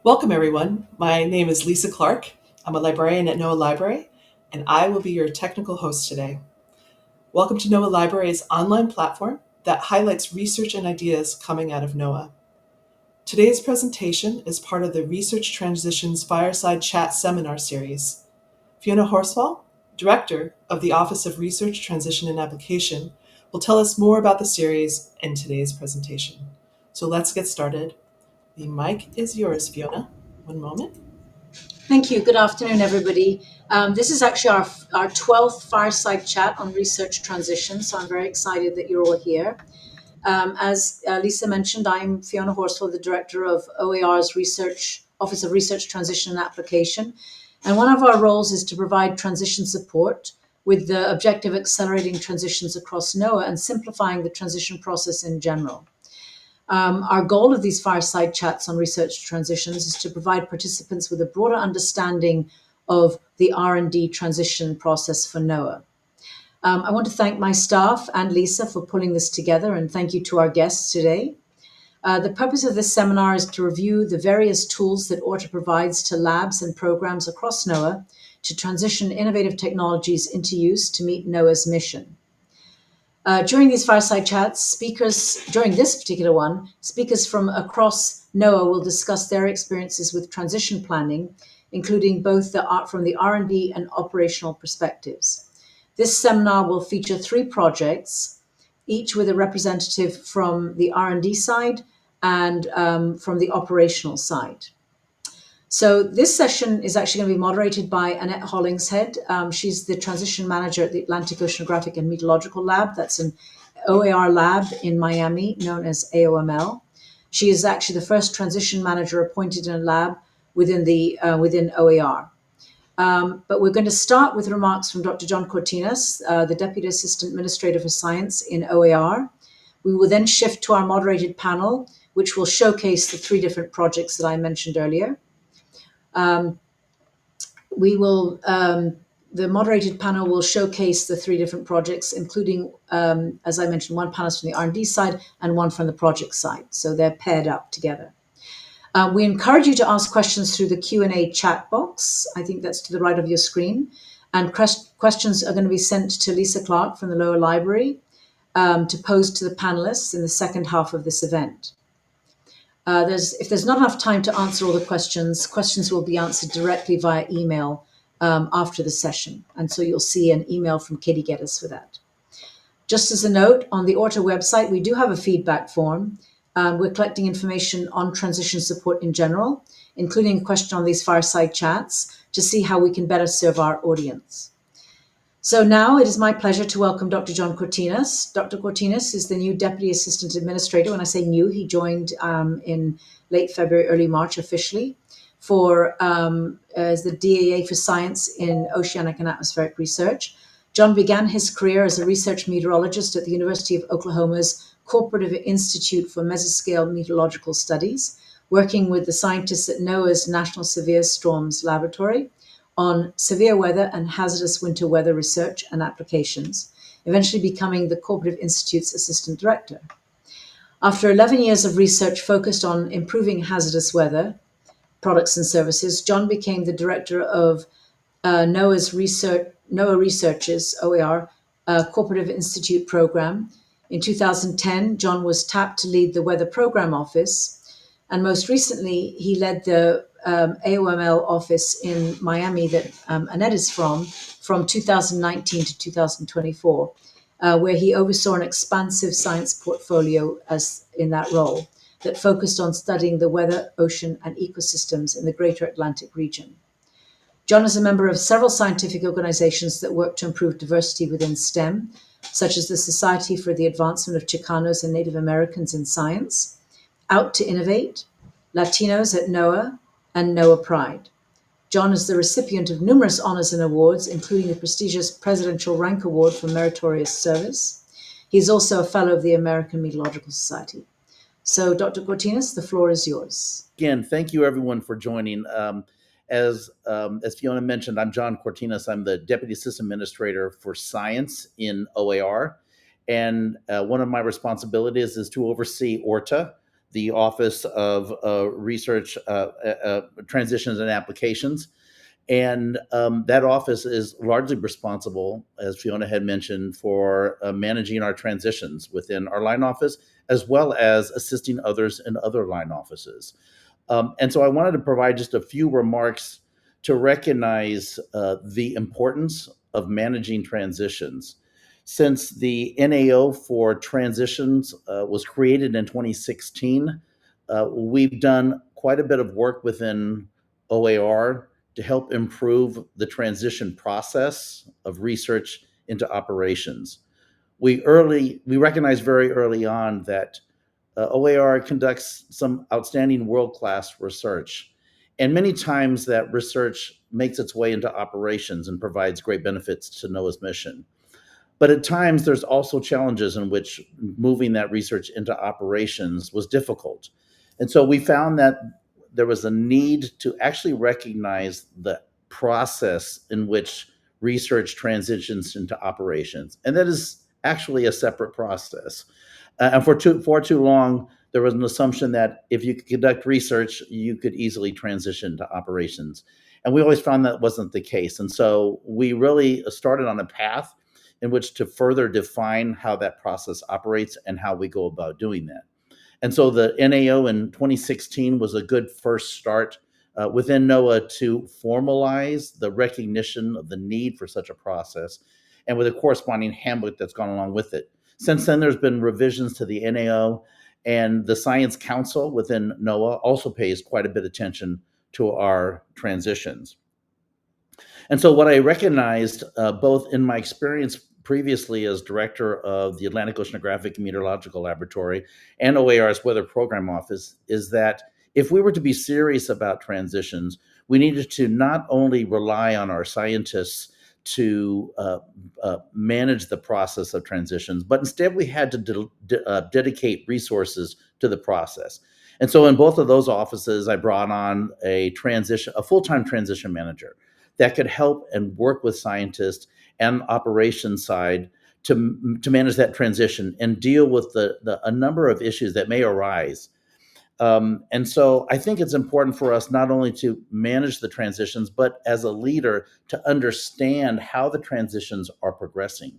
Welcome, everyone. My name is Lisa Clark. I'm a librarian at NOAA Library, and I will be your technical host today. Welcome to NOAA Library's online platform that highlights research and ideas coming out of NOAA. Today's presentation is part of the Research Transitions Fireside Chat Seminar Series. Fiona Horsfall, Director of the Office of Research, Transition, and Application, will tell us more about the series in today's presentation. So let's get started. The mic is yours, Fiona. One moment. Thank you. Good afternoon, everybody. This is actually our 12th Fireside Chat on research transition, so I'm very excited that you're all here. As Lisa mentioned, I'm Fiona Horsfall, the Director of OAR's Office of Research, Transition and Application. And one of our roles is to provide transition support with the objective of accelerating transitions across NOAA and simplifying the transition process in general. Our goal of these fireside chats on research transitions is to provide participants with a broader understanding of the R&D transition process for NOAA. I want to thank my staff and Lisa for pulling this together, and thank you to our guests today. The purpose of this seminar is to review the various tools that ORTA provides to labs and programs across NOAA to transition innovative technologies into use to meet NOAA's mission. During these fireside chats, speakers from across NOAA will discuss their experiences with transition planning, including both from the R&D and operational perspectives. This seminar will feature 3 projects, each with a representative from the R&D side and from the operational side. So this session is actually going to be moderated by Annette Hollingshead. She's the transition manager at the Atlantic Oceanographic and Meteorological Lab. That's an OAR lab in Miami, known as AOML. She is actually the first transition manager appointed in a lab within OAR. But we're going to start with remarks from Dr. John Cortinas, the Deputy Assistant Administrator for Science in OAR. We will then shift to our moderated panel, which will showcase the 3 different projects that I mentioned earlier. The moderated panel will showcase the 3 different projects, including, as I mentioned, one panelist from the R&D side and one from the project side. So they're paired up together. We encourage you to ask questions through the Q&A chat box. I think that's to the right of your screen. And questions are going to be sent to Lisa Clark from the Lower Library to pose to the panelists in the second half of this event. If there's not enough time to answer all the questions will be answered directly via email after the session. And so you'll see an email from Katie Geddes for that. Just as a note, on the ORTA website, we do have a feedback form. We're collecting information on transition support in general, including a question on these fireside chats to see how we can better serve our audience. So now it is my pleasure to welcome Dr. John Cortinas. Dr. Cortinas is the new Deputy Assistant Administrator. When I say new, he joined in late February, early March officially as the DAA for Science in Oceanic and Atmospheric Research. John began his career as a research meteorologist at the University of Oklahoma's Cooperative Institute for Mesoscale Meteorological Studies, working with the scientists at NOAA's National Severe Storms Laboratory on severe weather and hazardous winter weather research and applications, eventually becoming the Cooperative Institute's assistant director. After 11 years of research focused on improving hazardous weather products and services, John became the director of NOAA Research's OAR Cooperative Institute program. In 2010, John was tapped to lead the Weather Program Office, and most recently, he led the AOML office in Miami that Annette is from 2019 to 2024, where he oversaw an expansive science portfolio in that role that focused on studying the weather, ocean, and ecosystems in the greater Atlantic region. John is a member of several scientific organizations that work to improve diversity within STEM, such as the Society for the Advancement of Chicanos and Native Americans in Science, Out to Innovate, Latinos at NOAA, and NOAA Pride. John is the recipient of numerous honors and awards, including the prestigious Presidential Rank Award for Meritorious Service. He is also a fellow of the American Meteorological Society. So, Dr. Cortinas, the floor is yours. Again, thank you everyone for joining. As Fiona mentioned, I'm John Cortinas. I'm the Deputy Assistant Administrator for Science in OAR. And one of my responsibilities is to oversee ORTA, the Office of Research, Transitions and Applications. And that office is largely responsible, as Fiona had mentioned, for managing our transitions within our line office, as well as assisting others in other line offices. And so I wanted to provide just a few remarks to recognize the importance of managing transitions. Since the NAO for transitions was created in 2016, we've done quite a bit of work within OAR to help improve the transition process of research into operations. We recognized very early on that OAR conducts some outstanding world-class research. And many times that research makes its way into operations and provides great benefits to NOAA's mission. But at times, there's also challenges in which moving that research into operations was difficult. And so we found that there was a need to actually recognize the process in which research transitions into operations. And that is actually a separate process. And for too long, there was an assumption that if you could conduct research, you could easily transition to operations. And we always found that wasn't the case. And so we really started on a path in which to further define how that process operates and how we go about doing that. And so the NAO in 2016 was a good first start within NOAA to formalize the recognition of the need for such a process, and with a corresponding handbook that's gone along with it. Since then, there's been revisions to the NAO, and the Science Council within NOAA also pays quite a bit of attention to our transitions. And so what I recognized, both in my experience previously as director of the Atlantic Oceanographic and Meteorological Laboratory and OAR's Weather Program Office, is that if we were to be serious about transitions, we needed to not only rely on our scientists to manage the process of transitions, but instead we had to dedicate resources to the process. And so in both of those offices, I brought on a full-time transition manager that could help and work with scientists and operations side to manage that transition and deal with a number of issues that may arise. And so I think it's important for us not only to manage the transitions, but as a leader to understand how the transitions are progressing.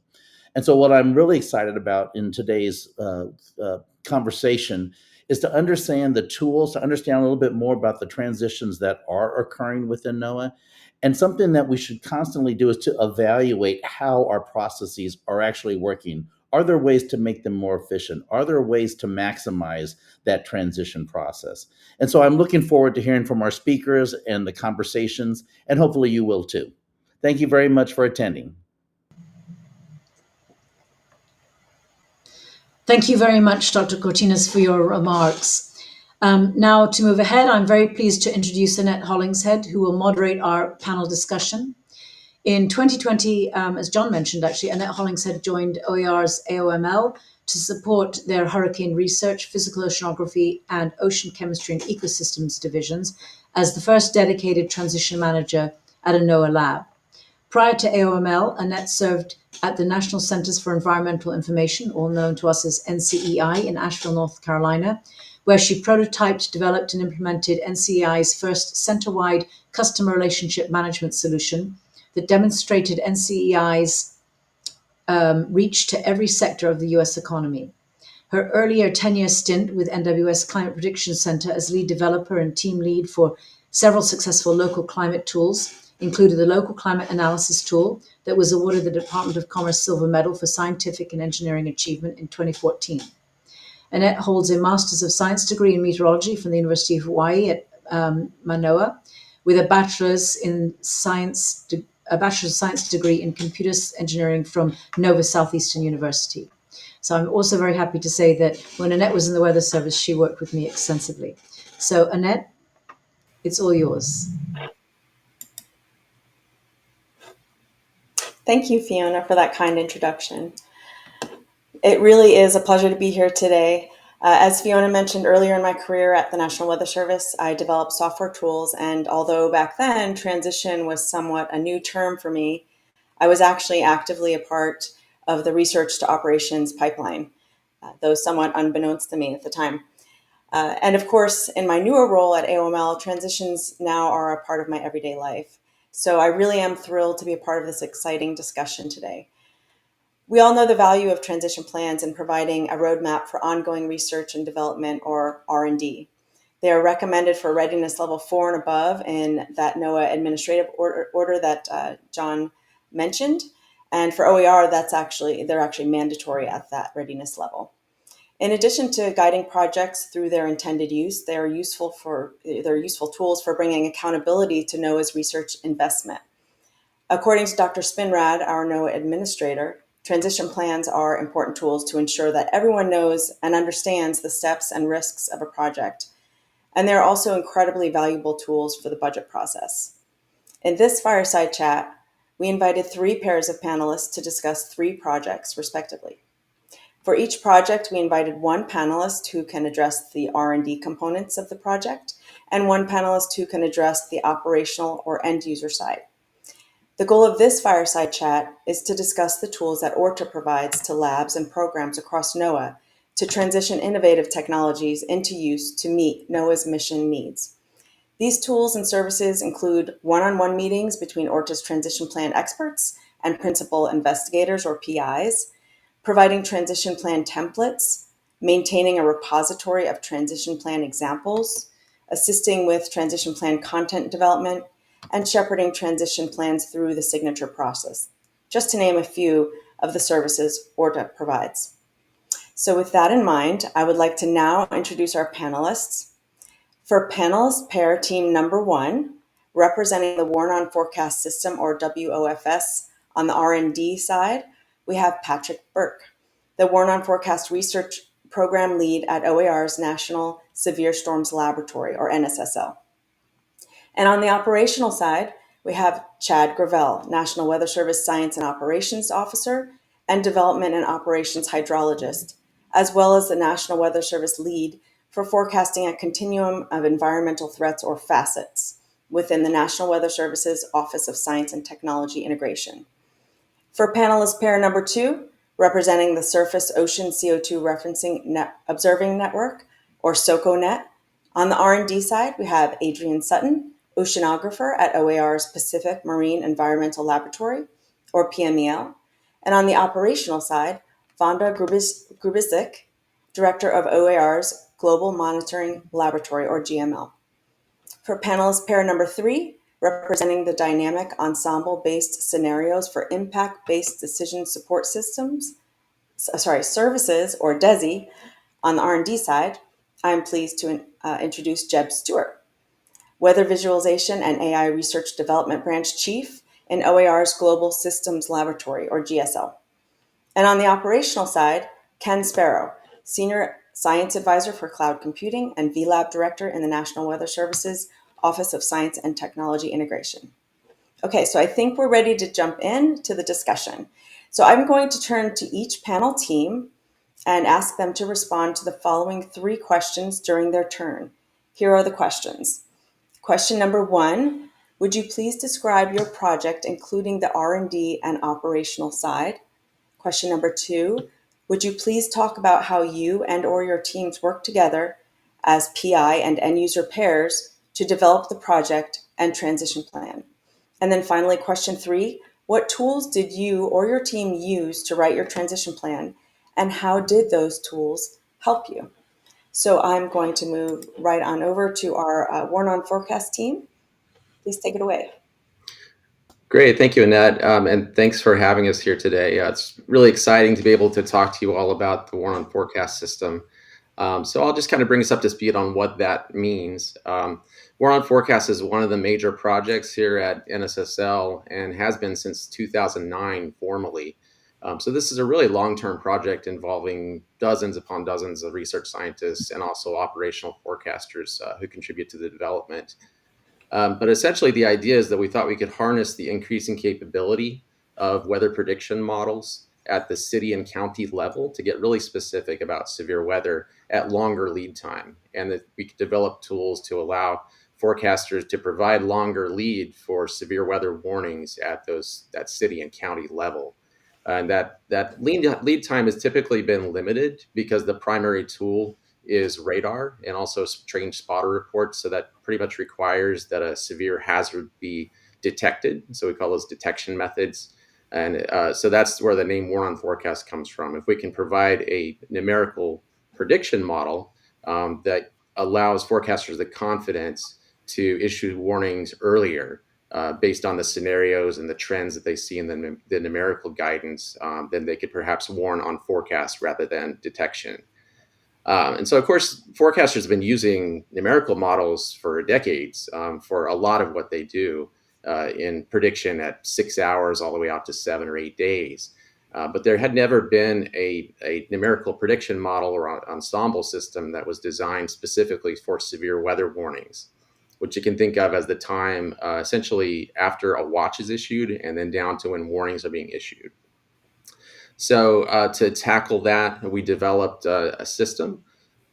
And so what I'm really excited about in today's conversation is to understand the tools, to understand a little bit more about the transitions that are occurring within NOAA. And something that we should constantly do is to evaluate how our processes are actually working. Are there ways to make them more efficient? Are there ways to maximize that transition process? And so I'm looking forward to hearing from our speakers and the conversations, and hopefully you will too. Thank you very much for attending. Thank you very much, Dr. Cortinas, for your remarks. Now, to move ahead, I'm very pleased to introduce Annette Hollingshead, who will moderate our panel discussion. In 2020, as John mentioned, actually, Annette Hollingshead joined OAR's AOML to support their hurricane research, physical oceanography, and ocean chemistry and ecosystems divisions as the first dedicated transition manager at a NOAA lab. Prior to AOML, Annette served at the National Centers for Environmental Information, all known to us as NCEI, in Asheville, North Carolina, where she prototyped, developed, and implemented NCEI's first center-wide customer relationship management solution that demonstrated NCEI's reach to every sector of the US economy. Her earlier 10-year stint with NWS Climate Prediction Center as lead developer and team lead for several successful local climate tools included the Local Climate Analysis Tool that was awarded the Department of Commerce Silver Medal for Scientific and Engineering Achievement in 2014. Annette holds a Master's of Science degree in Meteorology from the University of Hawaii at Manoa, with a Bachelor's of Science degree in Computer Engineering from Nova Southeastern University. So I'm also very happy to say that when Annette was in the Weather Service, she worked with me extensively. So Annette, it's all yours. Thank you, Fiona, for that kind introduction. It really is a pleasure to be here today. As Fiona mentioned earlier in my career at the National Weather Service, I developed software tools, and although back then transition was somewhat a new term for me, I was actually actively a part of the research to operations pipeline, though somewhat unbeknownst to me at the time. And of course, in my newer role at AOML, transitions now are a part of my everyday life. So I really am thrilled to be a part of this exciting discussion today. We all know the value of transition plans in providing a roadmap for ongoing research and development, or R&D. They are recommended for readiness level 4 and above in that NOAA administrative order that John mentioned. And for OER, they're actually mandatory at that readiness level. In addition to guiding projects through their intended use, they're useful tools for bringing accountability to NOAA's research investment. According to Dr. Spinrad, our NOAA administrator, transition plans are important tools to ensure that everyone knows and understands the steps and risks of a project. And they're also incredibly valuable tools for the budget process. In this fireside chat, we invited 3 pairs of panelists to discuss 3 projects, respectively. For each project, we invited 1 panelist who can address the R&D components of the project, and 1 panelist who can address the operational or end user side. The goal of this fireside chat is to discuss the tools that ORTA provides to labs and programs across NOAA to transition innovative technologies into use to meet NOAA's mission needs. These tools and services include one-on-one meetings between ORTA's transition plan experts and principal investigators, or PIs, providing transition plan templates, maintaining a repository of transition plan examples, assisting with transition plan content development, and shepherding transition plans through the signature process, just to name a few of the services ORTA provides. So with that in mind, I would like to now introduce our panelists. For panelist pair team number 1, representing the Warn on Forecast System, or WOFS, on the R&D side, we have Patrick Burke, the Warn on Forecast Research Program Lead at OAR's National Severe Storms Laboratory, or NSSL. And on the operational side, we have Chad Gravelle, National Weather Service Science and Operations Officer and Development and Operations Hydrologist, as well as the National Weather Service Lead for forecasting a continuum of environmental threats, or facets, within the National Weather Service's Office of Science and Technology Integration. For panelist pair number 2, representing the Surface Ocean CO2 Referencing Observing Network, or SOCONET, on the R&D side, we have Adrian Sutton, Oceanographer at OAR's Pacific Marine Environmental Laboratory, or PMEL. And on the operational side, Vanda Grubišić, Director of OAR's Global Monitoring Laboratory, or GML. For panelist pair number 3, representing the Dynamic Ensemble-Based Scenarios for Impact-Based Decision Support Services, or DESI, on the R&D side, I'm pleased to introduce Jebb Stewart, Weather Visualization and AI Research Development Branch Chief in OAR's Global Systems Laboratory, or GSL. And on the operational side, Ken Sperow, Senior Science Advisor for Cloud Computing and VLab Director in the National Weather Service's Office of Science and Technology Integration. Okay, so I think we're ready to jump into the discussion. So I'm going to turn to each panel team and ask them to respond to the following 3 questions during their turn. Here are the questions. Question number 1, would you please describe your project, including the R&D and operational side? Question number 2, would you please talk about how you and or your teams work together as PI and end user pairs to develop the project and transition plan? And then finally, question 3, what tools did you or your team use to write your transition plan, and how did those tools help you? So I'm going to move right on over to our Warn on Forecast team. Please take it away. Great, thank you, Annette, and thanks for having us here today. It's really exciting to be able to talk to you all about the Warn on Forecast system. So I'll just kind of bring us up to speed on what that means. Warn on Forecast is one of the major projects here at NSSL and has been since 2009 formally. So this is a really long-term project involving dozens upon dozens of research scientists and also operational forecasters who contribute to the development. But essentially, the idea is that we thought we could harness the increasing capability of weather prediction models at the city and county level to get really specific about severe weather at longer lead time, and that we could develop tools to allow forecasters to provide longer lead for severe weather warnings at that city and county level. And that lead time has typically been limited because the primary tool is radar and also strange spotter reports. So that pretty much requires that a severe hazard be detected. So we call those detection methods. And so that's where the name War on Forecast comes from. If we can provide a numerical prediction model that allows forecasters the confidence to issue warnings earlier based on the scenarios and the trends that they see in the numerical guidance, then they could perhaps warn on forecast rather than detection. And so, of course, forecasters have been using numerical models for decades for a lot of what they do in prediction at 6 hours all the way out to 7 or 8 days. But there had never been a numerical prediction model or ensemble system that was designed specifically for severe weather warnings, which you can think of as the time essentially after a watch is issued and then down to when warnings are being issued. So to tackle that, we developed a system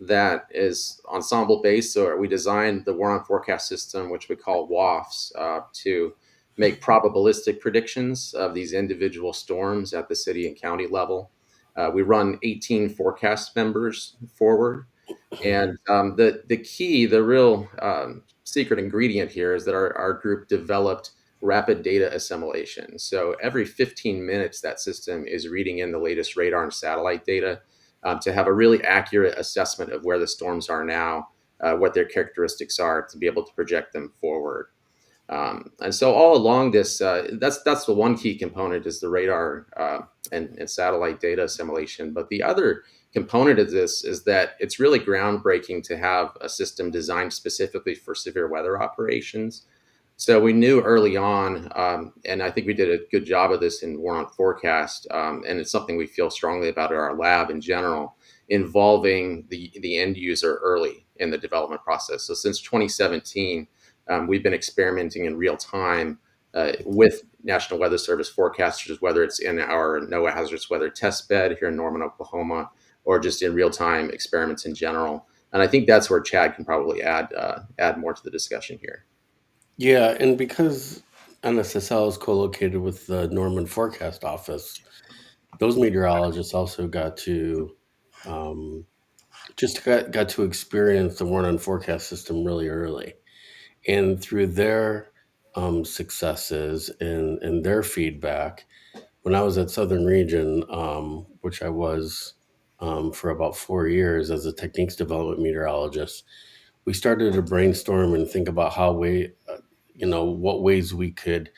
that is ensemble based. So we designed the War on Forecast system, which we call WAFs, to make probabilistic predictions of these individual storms at the city and county level. We run 18 forecast members forward. And the key, the real secret ingredient here is that our group developed rapid data assimilation. So every 15 minutes, that system is reading in the latest radar and satellite data to have a really accurate assessment of where the storms are now, what their characteristics are, to be able to project them forward. And so all along this, that's the one key component is the radar and satellite data assimilation. But the other component of this is that it's really groundbreaking to have a system designed specifically for severe weather operations. So we knew early on, and I think we did a good job of this in War on Forecast, and it's something we feel strongly about at our lab in general, involving the end user early in the development process. So since 2017, we've been experimenting in real time with National Weather Service forecasters, whether it's in our NOAA hazardous weather test bed here in Norman, Oklahoma, or just in real time experiments in general. And I think that's where Chad can probably add more to the discussion here. Yeah, and because NSSL is co-located with the Norman Forecast Office, those meteorologists also got to got to experience the Warn on Forecast system really early. And through their successes and their feedback, when I was at Southern Region, which I was for about 4 years as a techniques development meteorologist, we started to brainstorm and think about how what ways we could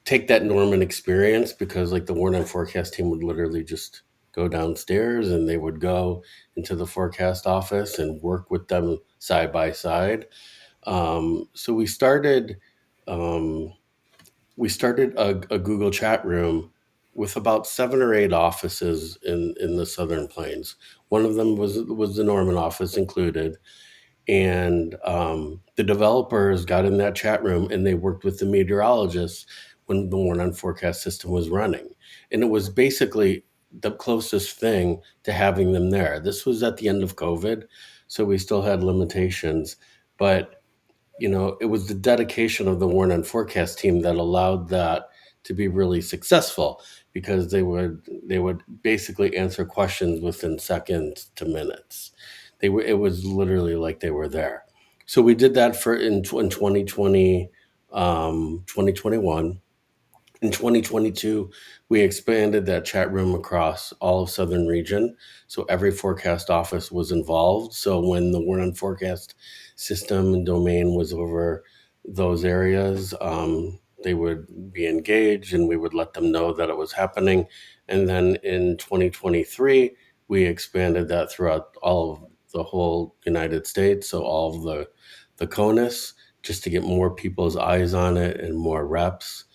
take that Norman experience, because like the Warn on Forecast team would literally just go downstairs and they would go into the forecast office and work with them side by side. So we started a Google chat room with about 7 or 8 offices in the Southern Plains. One of them was the Norman office included. And the developers got in that chat room and they worked with the meteorologists when the Warn on Forecast system was running. And it was basically the closest thing to having them there. This was at the end of COVID, so we still had limitations. But it was the dedication of the Warn on Forecast team that allowed that to be really successful, because they would basically answer questions within seconds to minutes. It was literally like they were there. So we did that in 2020, 2021. In 2022, we expanded that chat room across all of Southern Region. So every forecast office was involved. So when the Warn on Forecast system and domain was over those areas, they would be engaged and we would let them know that it was happening. And then in 2023, we expanded that throughout all of the whole United States. So all of the CONUS, just to get more people's eyes on it and more reps.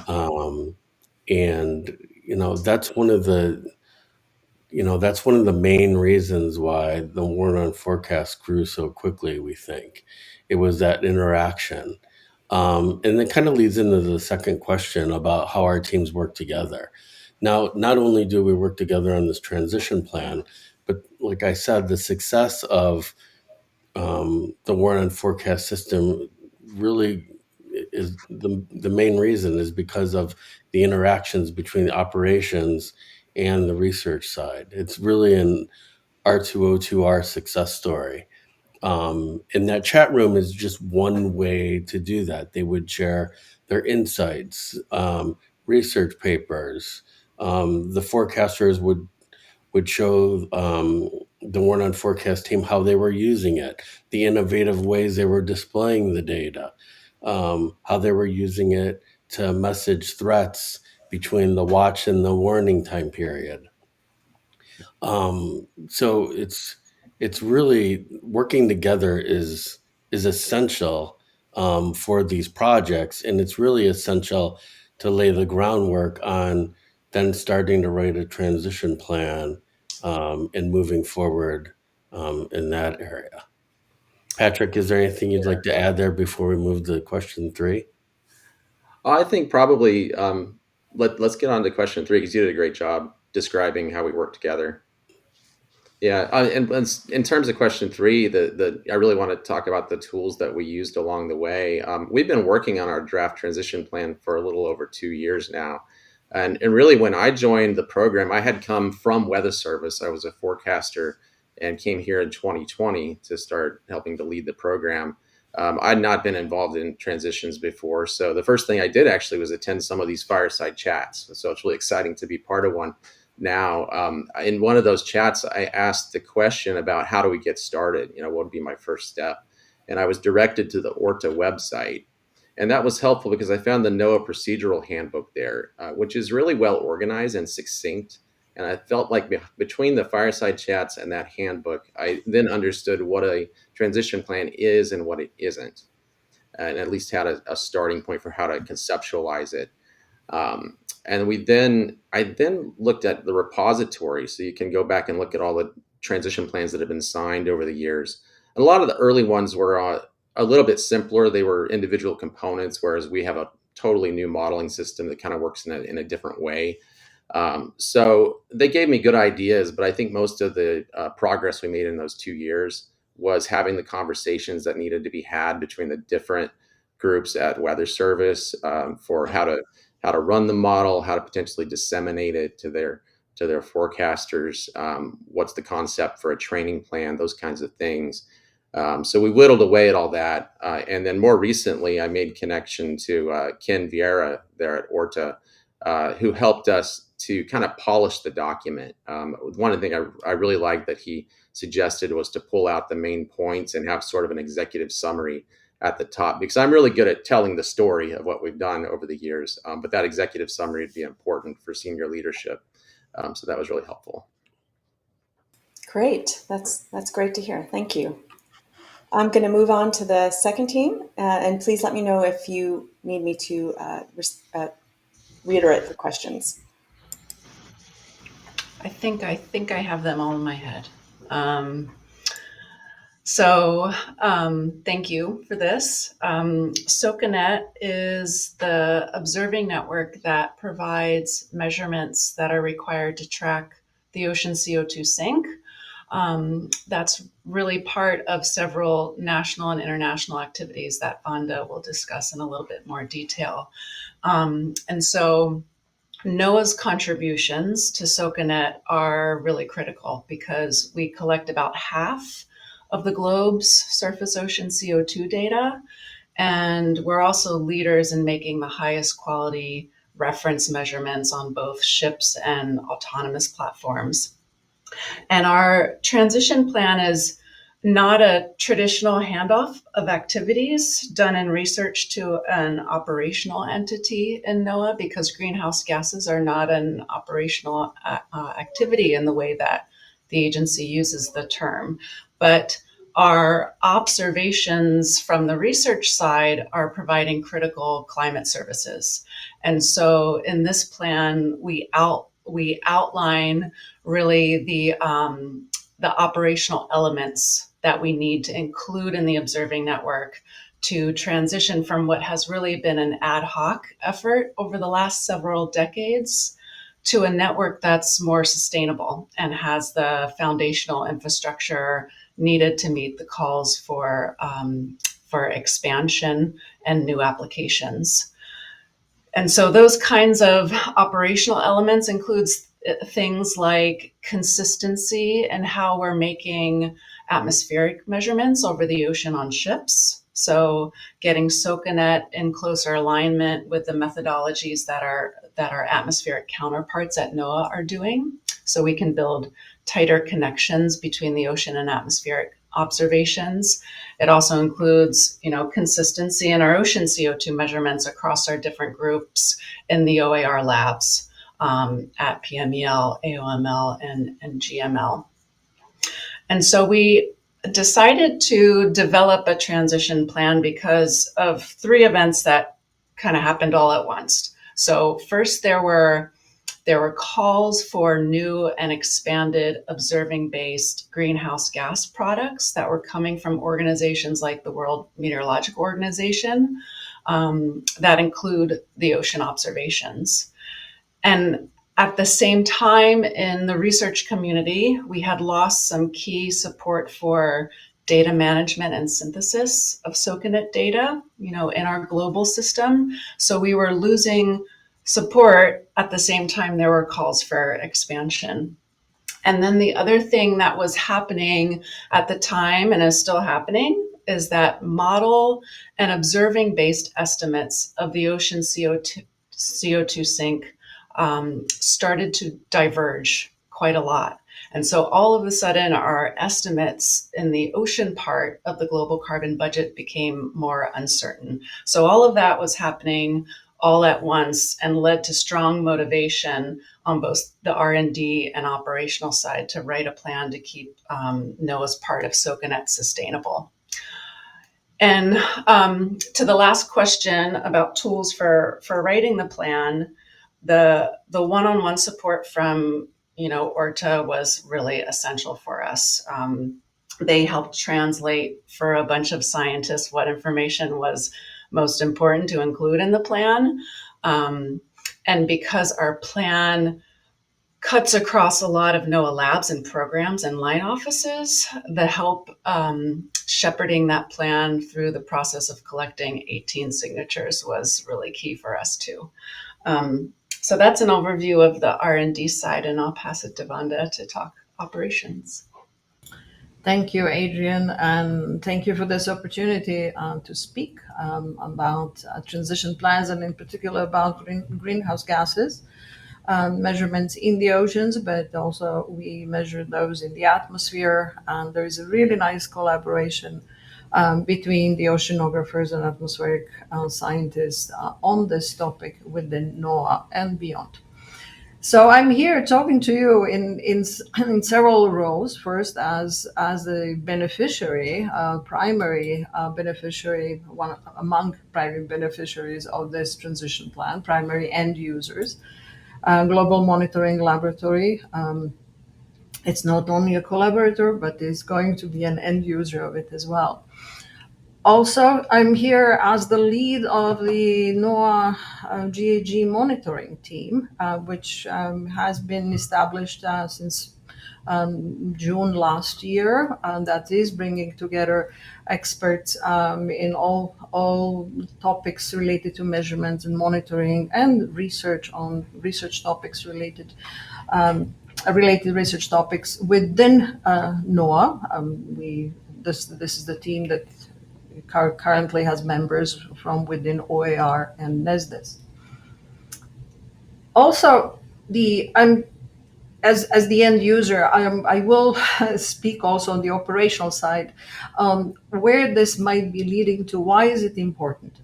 And that's one of the main reasons why the Warn on Forecast grew so quickly. We think it was that interaction, and it kind of leads into the second question about how our teams work together. Now, not only do we work together on this transition plan, but like I said, the success of the Warn on Forecast system really is the main reason is because of the interactions between the operations and the research side. It's really R202R success story. And that chat room is just one way to do that. They would share their insights, research papers. The forecasters would show the Warn on Forecast team how they were using it, the innovative ways they were displaying the data, how they were using it to message threats between the watch and the warning time period. So it's really working together is essential for these projects, and it's really essential to lay the groundwork on then starting to write a transition plan and moving forward in that area. Patrick, is there anything you'd like to add there before we move to question 3? I think probably let's get on to question 3, because you did a great job describing how we work together. Yeah, and in terms of question 3, I really want to talk about the tools that we used along the way. We've been working on our draft transition plan for a little over 2 years now. And really, when I joined the program, I had come from Weather Service. I was a forecaster and came here in 2020 to start helping to lead the program. I'd not been involved in transitions before. So the first thing I did actually was attend some of these fireside chats. So it's really exciting to be part of one now. In one of those chats, I asked the question about how do we get started? What would be my first step? And I was directed to the ORTA website. And that was helpful because I found the NOAA procedural handbook there, which is really well organized and succinct. And I felt like between the fireside chats and that handbook, I then understood what a transition plan is and what it isn't, and at least had a starting point for how to conceptualize it. And I then looked at the repository, so you can go back and look at all the transition plans that have been signed over the years. And a lot of the early ones were a little bit simpler. They were individual components, whereas we have a totally new modeling system that kind of works in a different way. So they gave me good ideas, but I think most of the progress we made in those 2 years was having the conversations that needed to be had between the different groups at Weather Service for how to run the model, how to potentially disseminate it to their forecasters, what's the concept for a training plan, those kinds of things. So we whittled away at all that. And then more recently, I made connection to Ken Vieira there at ORTA, who helped us to kind of polish the document. One of the things I really liked that he suggested was to pull out the main points and have sort of an executive summary at the top, because I'm really good at telling the story of what we've done over the years. But that executive summary would be important for senior leadership. So that was really helpful. Great. That's great to hear. Thank you. I'm going to move on to the second team, and please let me know if you need me to reiterate the questions. I think I have them all in my head. So thank you for this. SOCANET is the observing network that provides measurements that are required to track the ocean CO2 sink. That's really part of several national and international activities that Vanda will discuss in a little bit more detail. And so NOAA's contributions to SOCANET are really critical because we collect about half of the globe's surface ocean CO2 data. And we're also leaders in making the highest quality reference measurements on both ships and autonomous platforms. And our transition plan is not a traditional handoff of activities done in research to an operational entity in NOAA, because greenhouse gases are not an operational activity in the way that the agency uses the term. But our observations from the research side are providing critical climate services. And so in this plan, we outline really the operational elements that we need to include in the observing network to transition from what has really been an ad hoc effort over the last several decades to a network that's more sustainable and has the foundational infrastructure needed to meet the calls for expansion and new applications. And so those kinds of operational elements includes things like consistency and how we're making atmospheric measurements over the ocean on ships. So getting SOCANET in closer alignment with the methodologies that our atmospheric counterparts at NOAA are doing, so we can build tighter connections between the ocean and atmospheric observations. It also includes, consistency in our ocean CO2 measurements across our different groups in the OAR labs at PMEL, AOML, and GML. And so we decided to develop a transition plan because of 3 events that kind of happened all at once. So first, there were calls for new and expanded observing-based greenhouse gas products that were coming from organizations like the World Meteorological Organization that include the ocean observations. And at the same time, in the research community, we had lost some key support for data management and synthesis of SOCANET data, in our global system. So we were losing support at the same time there were calls for expansion. And then the other thing that was happening at the time and is still happening is that model and observing based estimates of the ocean CO2 sink started to diverge quite a lot. And so all of a sudden, our estimates in the ocean part of the global carbon budget became more uncertain. So all of that was happening all at once and led to strong motivation on both the R&D and operational side to write a plan to keep NOAA's part of SOCANET sustainable. And to the last question about tools for writing the plan, the one-on-one support from ORTA was really essential for us. They helped translate for a bunch of scientists what information was most important to include in the plan. And because our plan cuts across a lot of NOAA labs and programs and line offices, the help shepherding that plan through the process of collecting 18 signatures was really key for us too. So that's an overview of the R&D side, and I'll pass it to Vanda to talk operations. Thank you, Adrian, and thank you for this opportunity to speak about transition plans, and in particular about greenhouse gases, measurements in the oceans, but also we measure those in the atmosphere, and there is a really nice collaboration between the oceanographers and atmospheric scientists on this topic within NOAA and beyond. So I'm here talking to you in several roles. First, as a beneficiary, primary beneficiary, one among primary beneficiaries of this transition plan, primary end users, Global Monitoring Laboratory. It's not only a collaborator, but is going to be an end user of it as well. Also, I'm here as the lead of the NOAA GAG monitoring team, which has been established since June last year, and that is bringing together experts in all topics related to measurements and monitoring and research topics related research topics within NOAA. This is the team that currently has members from within OAR and NSSL. Also, as the end user, I will speak also on the operational side, where this might be leading to. Why is it important?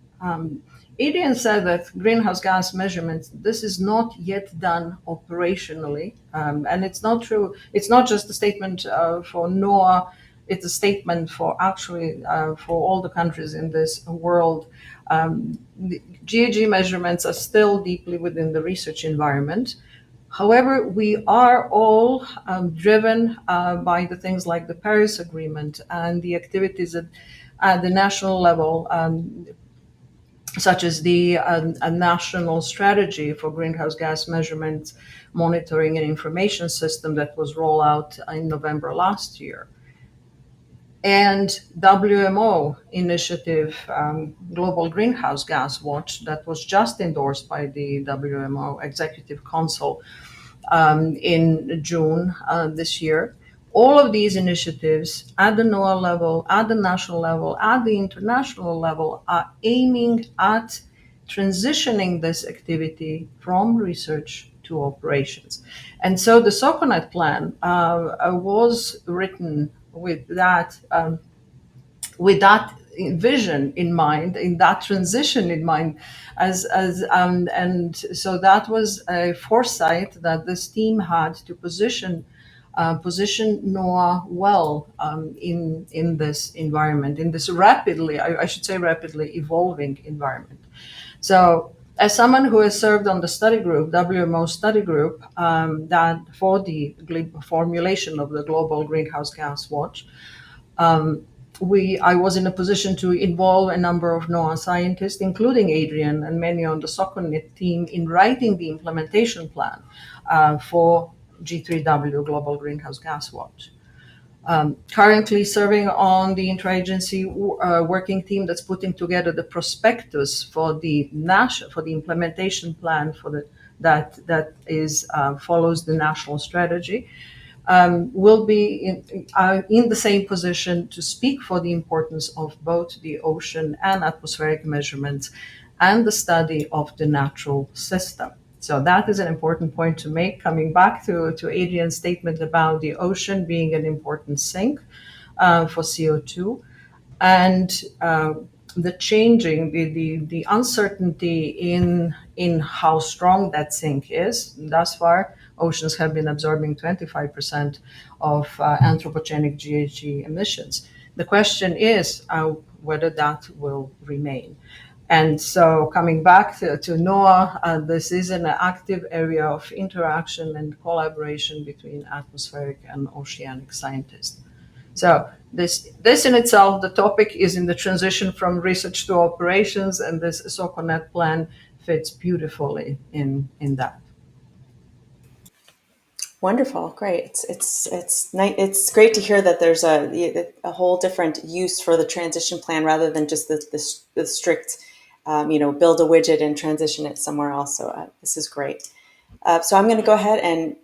Adrian said that greenhouse gas measurements, this is not yet done operationally, and it's not true. It's not just a statement for NOAA. It's a statement for actually for all the countries in this world. The GAG measurements are still deeply within the research environment. However, we are all driven by the things like the Paris Agreement and the activities at the national level, such as the a national strategy for greenhouse gas measurement, monitoring and information system that was rolled out in November last year. And WMO initiative, Global Greenhouse Gas Watch, that was just endorsed by the WMO Executive Council in June this year. All of these initiatives at the NOAA level, at the national level, at the international level are aiming at transitioning this activity from research to operations. And so the SOCONET plan was written with that vision in mind, in that transition in mind, and so that was a foresight that this team had to position NOAA well in this environment, in this rapidly, I should say, rapidly evolving environment. So, as someone who has served on the study group, WMO study group, that for the formulation of the Global Greenhouse Gas Watch, I was in a position to involve a number of NOAA scientists, including Adrian and many on the SOCONET team, in writing the implementation plan for G3W, Global Greenhouse Gas Watch. Currently serving on the interagency working team that's putting together the prospectus for the implementation plan that follows the national strategy. Will be in the same position to speak for the importance of both the ocean and atmospheric measurements and the study of the natural system. So that is an important point to make, coming back to Adrian's statement about the ocean being an important sink for CO2. And the changing, the uncertainty in how strong that sink is. Thus far, oceans have been absorbing 25% of anthropogenic GHG emissions. The question is whether that will remain. And so coming back to NOAA, this is an active area of interaction and collaboration between atmospheric and oceanic scientists. So this in itself, the topic is in the transition from research to operations, and this SOCONET plan fits beautifully in that. Wonderful, great. It's great to hear that there's a whole different use for the transition plan rather than just the strict, build a widget and transition it somewhere else. So this is great. So I'm going to go ahead and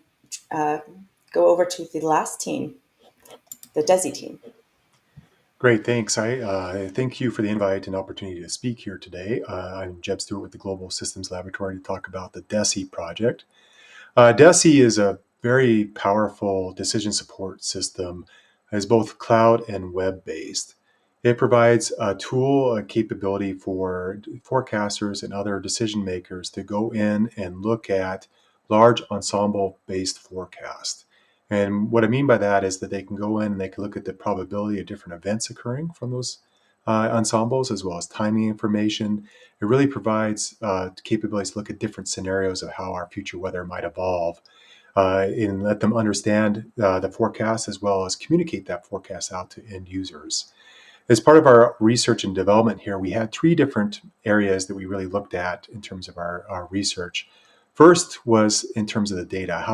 go over to the last team, the DESI team. Great, thanks. I thank you for the invite and opportunity to speak here today. I'm Jebb Stewart with the Global Systems Laboratory to talk about the DESI project. DESI is a very powerful decision support system. It's both cloud and web-based. It provides a tool, a capability for forecasters and other decision makers to go in and look at large ensemble-based forecasts. And what I mean by that is that they can go in and they can look at the probability of different events occurring from those ensembles, as well as timing information. It really provides capabilities to look at different scenarios of how our future weather might evolve and let them understand the forecast as well as communicate that forecast out to end users. As part of our research and development here, we had 3 different areas that we really looked at in terms of our research. First was in terms of the data.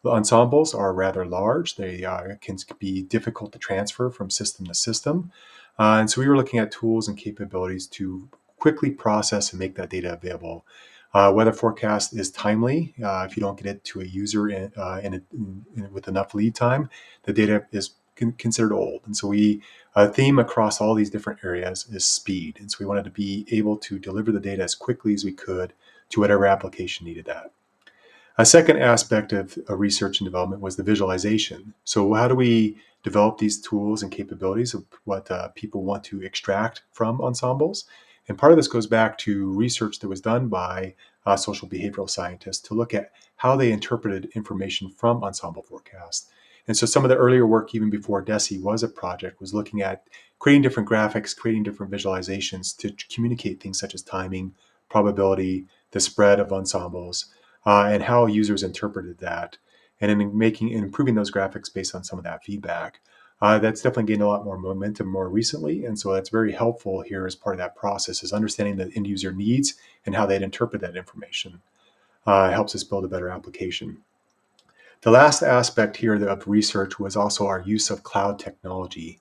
The ensembles are rather large. They can be difficult to transfer from system to system. And so we were looking at tools and capabilities to quickly process and make that data available. Weather forecast is timely. If you don't get it to a user with enough lead time, the data is considered old. And so a theme across all these different areas is speed. And so we wanted to be able to deliver the data as quickly as we could to whatever application needed that. A second aspect of research and development was the visualization. So how do we develop these tools and capabilities of what people want to extract from ensembles? And part of this goes back to research that was done by social behavioral scientists to look at how they interpreted information from ensemble forecasts. And so some of the earlier work, even before DESI was a project, was looking at creating different graphics, creating different visualizations to communicate things such as timing, probability, the spread of ensembles, and how users interpreted that, and in improving those graphics based on some of that feedback. That's definitely gained a lot more momentum more recently, and so that's very helpful here as part of that process, is understanding the end user needs and how they'd interpret that information. It helps us build a better application. The last aspect here of research was also our use of cloud technology.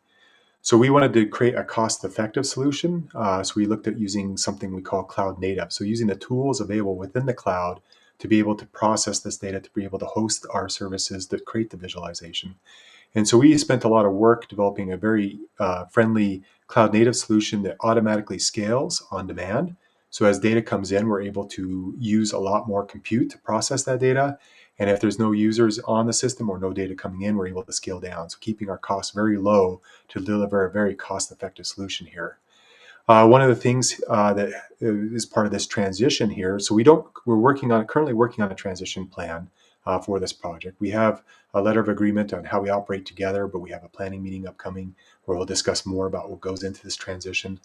So we wanted to create a cost-effective solution, so we looked at using something we call cloud native, so using the tools available within the cloud to be able to process this data, to be able to host our services that create the visualization. And so we spent a lot of work developing a very friendly cloud native solution that automatically scales on demand. So as data comes in, we're able to use a lot more compute to process that data. And if there's no users on the system or no data coming in, we're able to scale down. So keeping our costs very low to deliver a very cost-effective solution here. One of the things that is part of this transition here, so we're currently working on a transition plan for this project. We have a letter of agreement on how we operate together, but we have a planning meeting upcoming where we'll discuss more about what goes into this transition.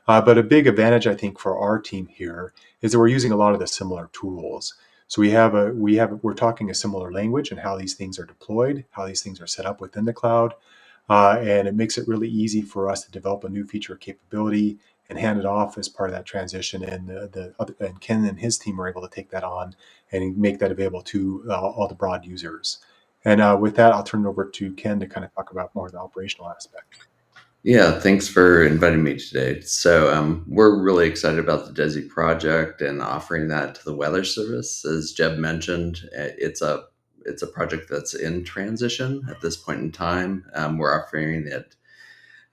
But a big advantage, I think, for our team here is that we're using a lot of the similar tools. So we're talking a similar language and how these things are deployed, how these things are set up within the cloud. And it makes it really easy for us to develop a new feature or capability and hand it off as part of that transition. And Ken and his team are able to take that on and make that available to all the broad users. And with that, I'll turn it over to Ken to kind of talk about more of the operational aspect. Yeah, thanks for inviting me today. So we're really excited about the DESI project and offering that to the Weather Service. As Jebb mentioned, it's a project that's in transition at this point in time. We're offering it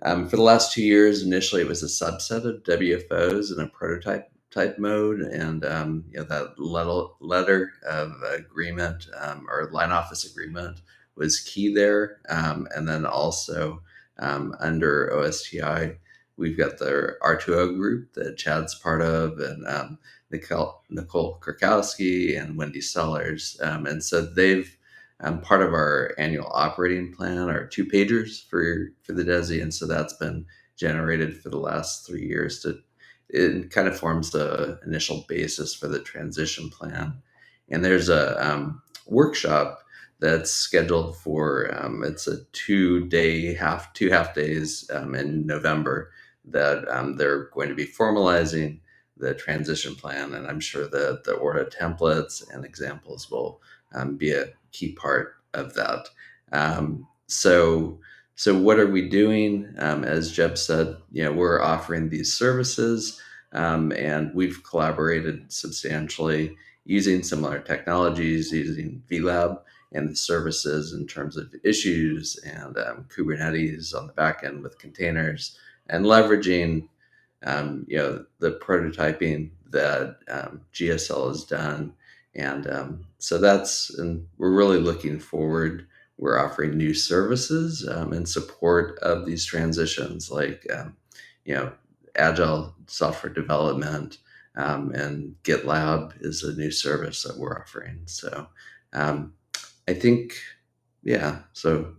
for the last 2 years. Initially, it was a subset of WFOs in a prototype type mode, and that letter of agreement or line office agreement was key there, and then also under OSTI, we've got the R2O group that Chad's part of, and Nicole Kurkowski and Wendy Sellers. And so they've part of our annual operating plan are 2-pagers for the DESI. And so that's been generated for the last 3 years. It kind of forms the initial basis for the transition plan. And there's a workshop that's scheduled for it's a 2 half days in November that they're going to be formalizing the transition plan, and I'm sure that the ORTA templates and examples will be a key part of that. So what are we doing? As Jebb said, we're offering these services, and we've collaborated substantially using similar technologies, using VLab and the services in terms of issues and Kubernetes on the back end with containers, and leveraging the prototyping that GSL has done. And and we're really looking forward. We're offering new services in support of these transitions, like agile software development, and GitLab is a new service that we're offering. So I think, so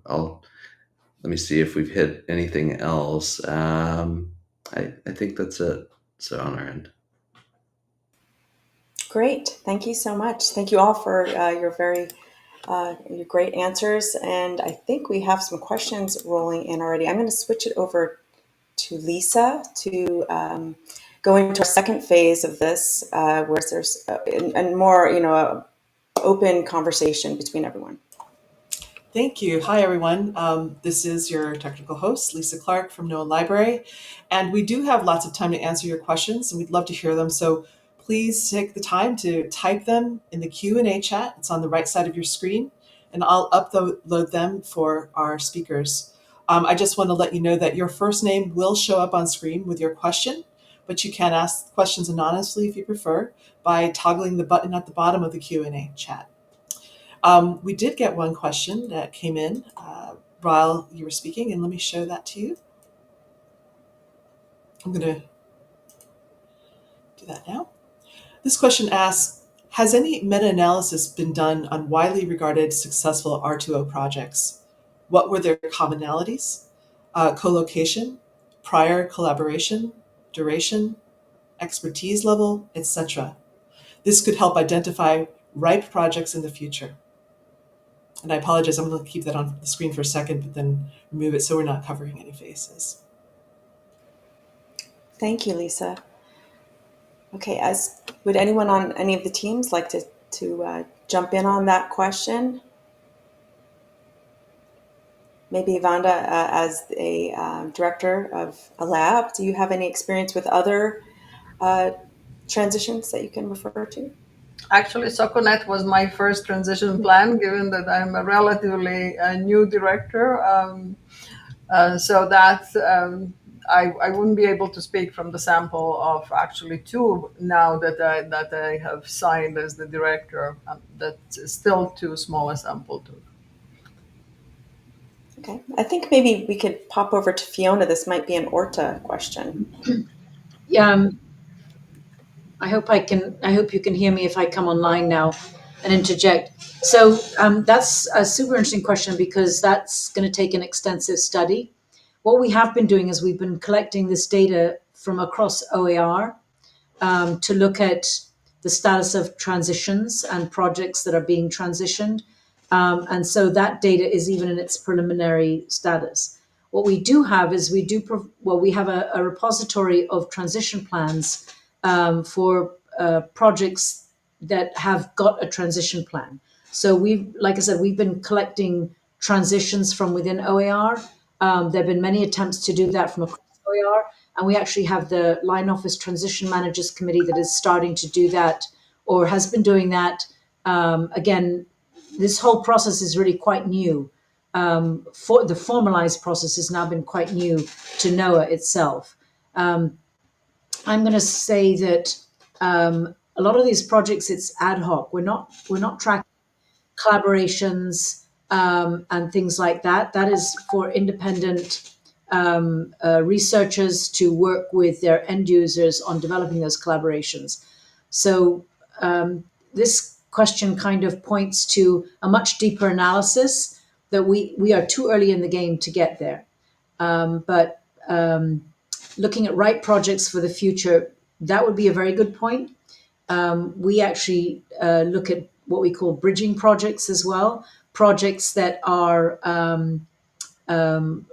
let me see if we've hit anything else. I think that's it. So on our end. Great. Thank you so much. Thank you all for your great answers. And I think we have some questions rolling in already. I'm going to switch it over to Lisa to go into our second phase of this, where there's and more, open conversation between everyone. Thank you. Hi, everyone. This is your technical host, Lisa Clark from NOAA Library. And we do have lots of time to answer your questions, and we'd love to hear them. So please take the time to type them in the Q&A chat. It's on the right side of your screen, and I'll upload them for our speakers. I just want to let you know that your first name will show up on screen with your question, but you can ask questions anonymously if you prefer by toggling the button at the bottom of the Q&A chat. We did get one question that came in while you were speaking, and let me show that to you. I'm going to do that now. This question asks, has any meta-analysis been done on widely regarded successful R2O projects? What were their commonalities? Co-location, prior collaboration, duration, expertise level, etc. This could help identify ripe projects in the future. And I apologize, I'm going to keep that on the screen for a second, but then remove it so we're not covering any faces. Thank you, Lisa. Okay, would anyone on any of the teams like to jump in on that question? Maybe Vanda, as a director of a lab, do you have any experience with other transitions that you can refer to? Actually, SOCONET was my first transition plan, given that I'm a relatively new director. So that I wouldn't be able to speak from the sample of actually two now that I have signed as the director. That's still too small a sample to. Okay, I think maybe we could pop over to Fiona. This might be an Orta question. I hope you can hear me if I come online now and interject. So that's a super interesting question because that's going to take an extensive study. What we have been doing is we've been collecting this data from across OAR to look at the status of transitions and projects that are being transitioned. And so that data is even in its preliminary status. What we do have is we have a repository of transition plans for projects that have got a transition plan. So like I said, we've been collecting transitions from within OAR. There have been many attempts to do that from across OAR, and we actually have the Line Office Transition Managers Committee that is starting to do that, or has been doing that. Again, this whole process is really quite new. For the formalized process has now been quite new to NOAA itself. I'm going to say that a lot of these projects, it's ad hoc. We're not tracking collaborations and things like that. That is for independent researchers to work with their end users on developing those collaborations. So this question kind of points to a much deeper analysis that we are too early in the game to get there. But looking at right projects for the future, that would be a very good point. We actually look at what we call bridging projects as well, projects that are, at an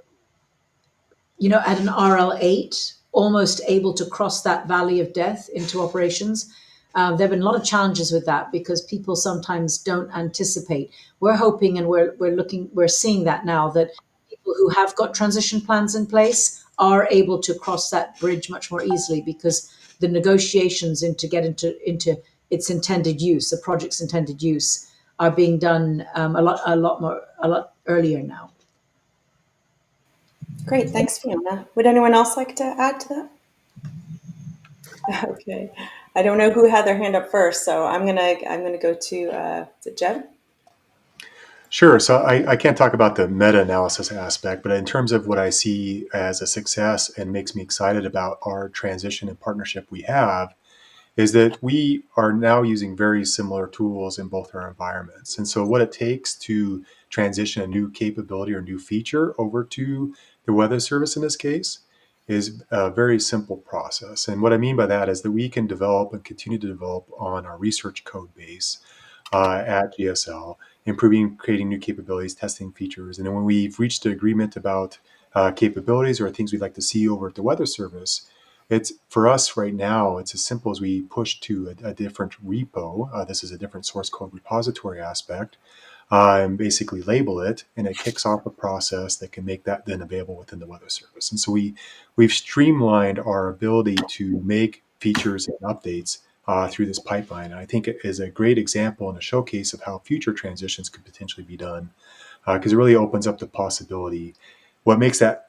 RL8, almost able to cross that valley of death into operations. There have been a lot of challenges with that because people sometimes don't anticipate. We're hoping and we're seeing that now, that people who have got transition plans in place are able to cross that bridge much more easily because the negotiations to get into its intended use, the project's intended use, are being done a lot earlier now. Great, thanks, Fiona. Would anyone else like to add to that? Okay, I don't know who had their hand up first, so I'm gonna go to Jebb. Sure. So I can't talk about the meta-analysis aspect, but in terms of what I see as a success and makes me excited about our transition and partnership we have, is that we are now using very similar tools in both our environments. And so what it takes to transition a new capability or new feature over to the Weather Service in this case is a very simple process. And what I mean by that is that we can develop and continue to develop on our research code base at GSL, improving, creating new capabilities, testing features. And then when we've reached an agreement about capabilities or things we'd like to see over at the Weather Service, it's for us right now, it's as simple as we push to a different repo. This is a different source code repository aspect, and basically label it, and it kicks off a process that can make that then available within the Weather Service. And so we've streamlined our ability to make features and updates through this pipeline. And I think it is a great example and a showcase of how future transitions could potentially be done, because it really opens up the possibility. What makes that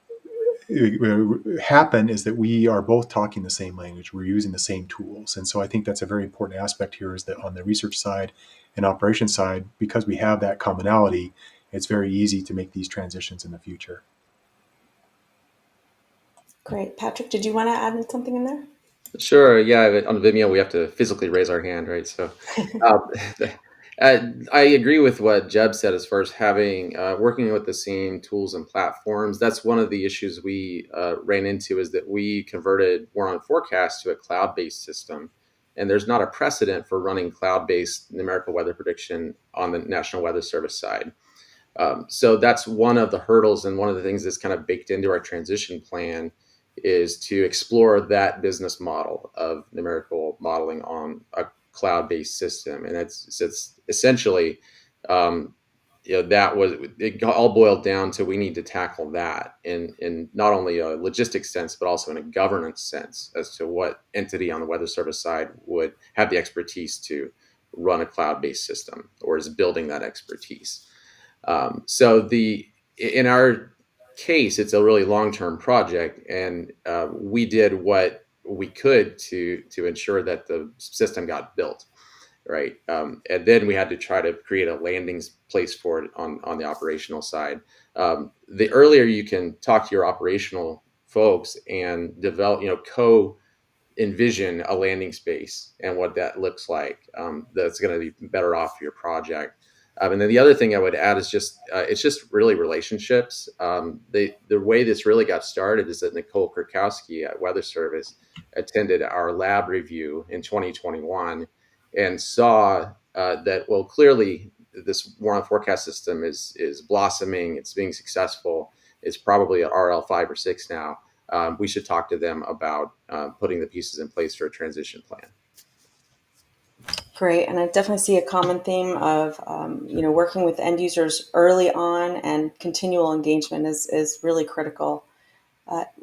happen is that we are both talking the same language. We're using the same tools. And so I think that's a very important aspect here, is that on the research side and operations side, because we have that commonality, it's very easy to make these transitions in the future. Great, Patrick, did you want to add something in there? Sure. Yeah. On Vimeo, we have to physically raise our hand, right? So, I agree with what Jebb said as far as having working with the same tools and platforms. That's one of the issues we ran into, is that we converted War on Forecast to a cloud-based system, and there's not a precedent for running cloud-based numerical weather prediction on the National Weather Service side. So that's one of the hurdles, and one of the things that's kind of baked into our transition plan is to explore that business model of numerical modeling on a cloud-based system. And it's essentially, it all boiled down to, we need to tackle that in not only a logistics sense, but also in a governance sense, as to what entity on the Weather Service side would have the expertise to run a cloud-based system or is building that expertise. So in our case, it's a really long-term project, and we did what we could to ensure that the system got built, right? And then we had to try to create a landing place for it on the operational side. The earlier you can talk to your operational folks and develop, envision a landing space and what that looks like, that's going to be better off for your project. And then the other thing I would add is just it's just really relationships. The way this really got started is that Nicole Kurkowski at Weather Service attended our lab review in 2021 and saw that, well, clearly this War on Forecast system is blossoming. It's being successful. It's probably at RL 5 or 6 now. We should talk to them about putting the pieces in place for a transition plan. Great, and I definitely see a common theme of working with end users early on, and continual engagement is really critical.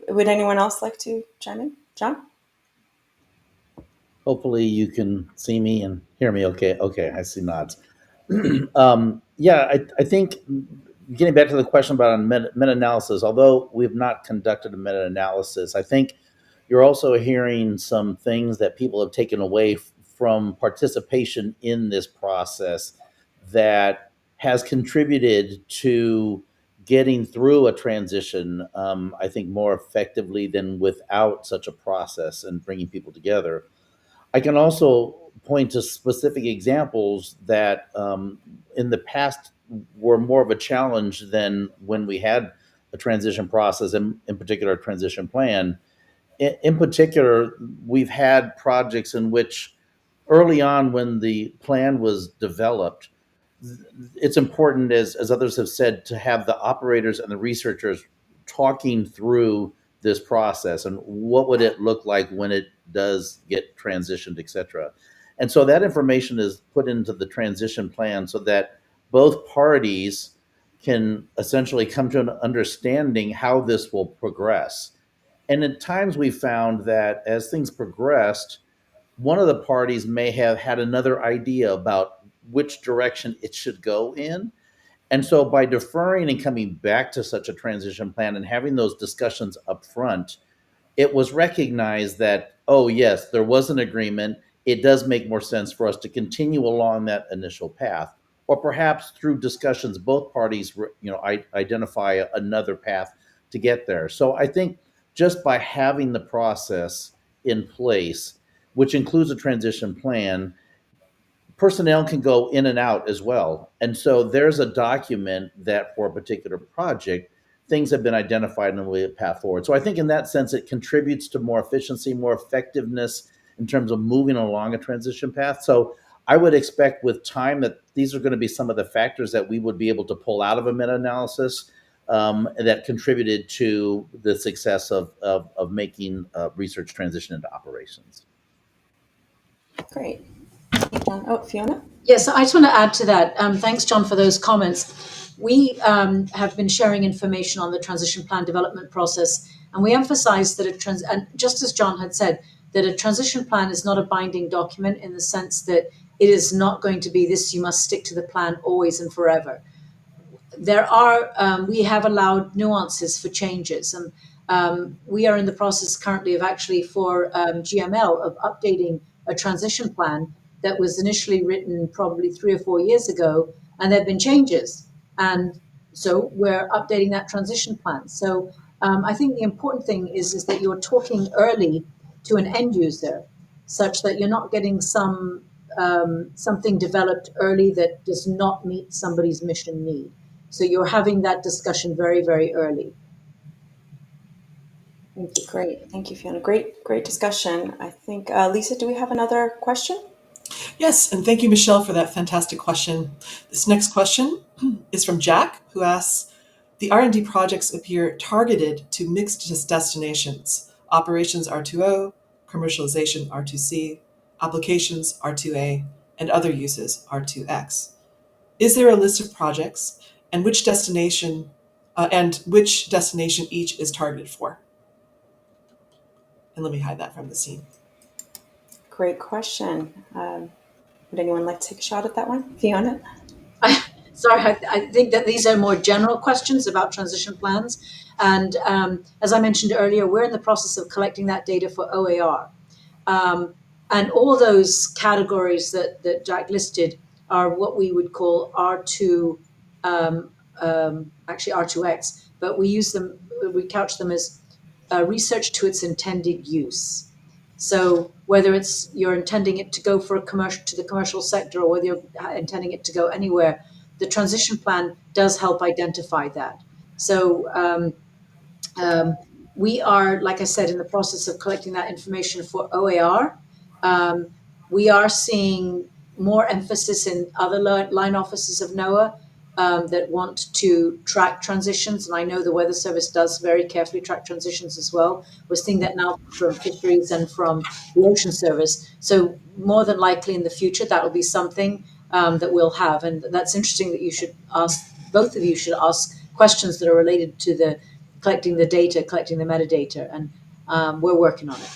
Would anyone else like to chime in? John? Hopefully you can see me and hear me okay. Okay, I see nods. I think getting back to the question about meta-analysis, although we've not conducted a meta-analysis, I think you're also hearing some things that people have taken away from participation in this process that has contributed to getting through a transition, I think, more effectively than without such a process and bringing people together. I can also point to specific examples that in the past were more of a challenge than when we had a transition process, and in particular, a transition plan. In particular, we've had projects in which early on when the plan was developed, it's important, as others have said, to have the operators and the researchers talking through this process and what would it look like when it does get transitioned, et cetera. And so that information is put into the transition plan so that both parties can essentially come to an understanding how this will progress. And at times we found that as things progressed, one of the parties may have had another idea about which direction it should go in. And so by deferring and coming back to such a transition plan and having those discussions up front, it was recognized that, oh, yes, there was an agreement. It does make more sense for us to continue along that initial path. Or perhaps through discussions, both parties, identify another path to get there. So I think just by having the process in place, which includes a transition plan, personnel can go in and out as well. And so there's a document that for a particular project, things have been identified and we path forward. So I think in that sense, it contributes to more efficiency, more effectiveness in terms of moving along a transition path. So I would expect with time that these are going to be some of the factors that we would be able to pull out of a meta-analysis that contributed to the success of making research transition into operations. Great. Oh, Fiona? Yes, I just want to add to that. Thanks, John, for those comments. We have been sharing information on the transition plan development process, and we emphasize that and just as John had said, that a transition plan is not a binding document in the sense that it is not going to be this, you must stick to the plan always and forever. There are, we have allowed nuances for changes, and we are in the process currently of actually for GML of updating a transition plan that was initially written probably 3 or 4 years ago, and there have been changes. And so we're updating that transition plan. So I think the important thing is that you're talking early to an end user such that you're not getting something developed early that does not meet somebody's mission need. So you're having that discussion very, very early. Thank you. Great. Thank you, Fiona. Great discussion. I think, Lisa, do we have another question? Yes, and thank you, Michelle, for that fantastic question. This next question is from Jack, who asks, the R&D projects appear targeted to mixed destinations. Operations R2O, commercialization R2C, applications R2A, and other uses R2X. Is there a list of projects and which destination each is targeted for? And let me hide that from the scene. Great question. Would anyone like to take a shot at that one? Fiona? Sorry, I think that these are more general questions about transition plans. And as I mentioned earlier, we're in the process of collecting that data for OAR. And all those categories that Jack listed are what we would call R2, actually R2X, but we couch them as research to its intended use. So whether it's you're intending it to go to the commercial sector, or whether you're intending it to go anywhere, the transition plan does help identify that. So we are, like I said, in the process of collecting that information for OAR. We are seeing more emphasis in other line offices of NOAA that want to track transitions. And I know the Weather Service does very carefully track transitions as well. We're seeing that now from fisheries and from the Ocean Service. So more than likely in the future, that will be something that we'll have. And that's interesting that you should ask, both of you should ask questions that are related to the collecting the data, collecting the metadata, and we're working on it.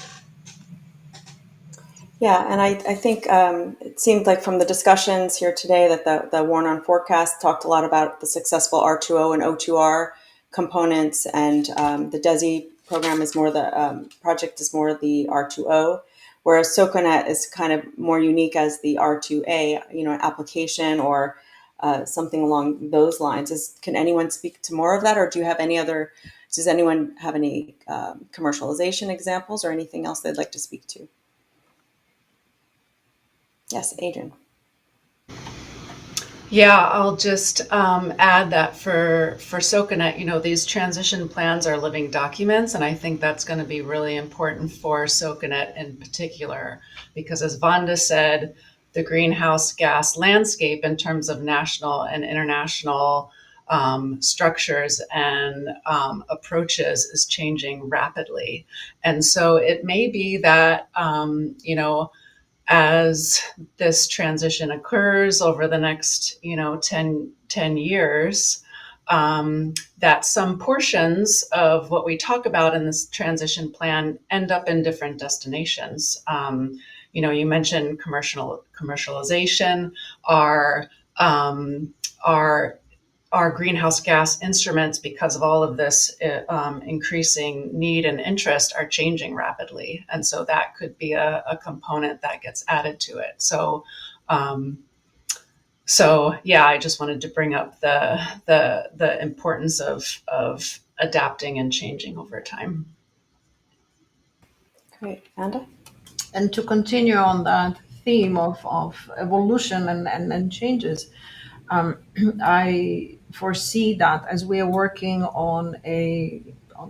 Yeah, and I think it seemed like from the discussions here today that the Warn on Forecast talked a lot about the successful R2O and O2R components, and the DESI program is more the project is more the R2O, whereas SOCONET is kind of more unique as the R2A, application or something along those lines. Can anyone speak to more of that, or does anyone have any commercialization examples or anything else they'd like to speak to? Yes, Adrian. Yeah, I'll just add that for SOCONET, these transition plans are living documents, and I think that's going to be really important for SOCONET in particular, because as Vanda said, the greenhouse gas landscape in terms of national and international structures and approaches is changing rapidly. And so it may be that, as this transition occurs over the next 10 years, that some portions of what we talk about in this transition plan end up in different destinations. You mentioned commercialization, our greenhouse gas instruments, because of all of this increasing need and interest, are changing rapidly. And so that could be a component that gets added to it. So yeah, I just wanted to bring up the importance of adapting and changing over time. Great. Vanda? And to continue on that theme of evolution and changes, I foresee that as we are working on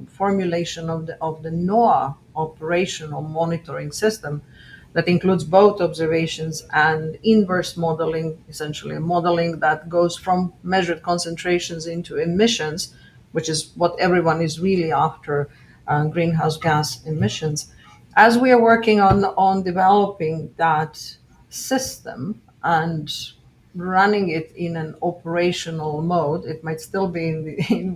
formulation of the NOAA operational monitoring system that includes both observations and inverse modeling, essentially a modeling that goes from measured concentrations into emissions, which is what everyone is really after, greenhouse gas emissions. As we are working on developing that system and running it in an operational mode, it might still be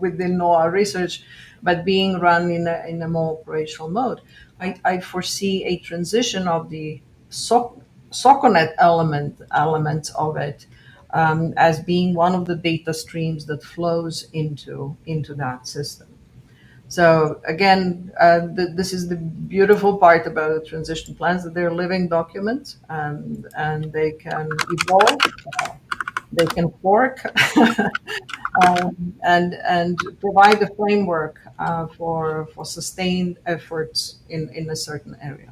within NOAA research, but being run in a more operational mode. I foresee a transition of the SOCONET element of it as being one of the data streams that flows into that system. So again, this is the beautiful part about the transition plans, that they're living documents, and they can evolve, they can fork, and provide a framework for sustained efforts in a certain area.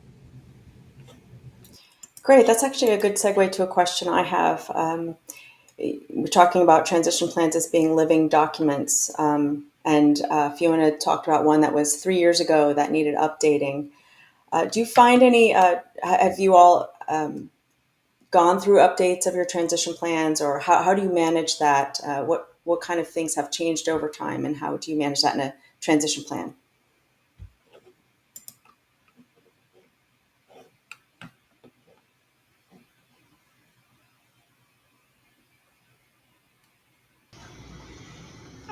Great. That's actually a good segue to a question I have. We're talking about transition plans as being living documents. And Fiona talked about one that was 3 years ago that needed updating. Do you find have you all gone through updates of your transition plans, or how do you manage that? What kind of things have changed over time, and how do you manage that in a transition plan?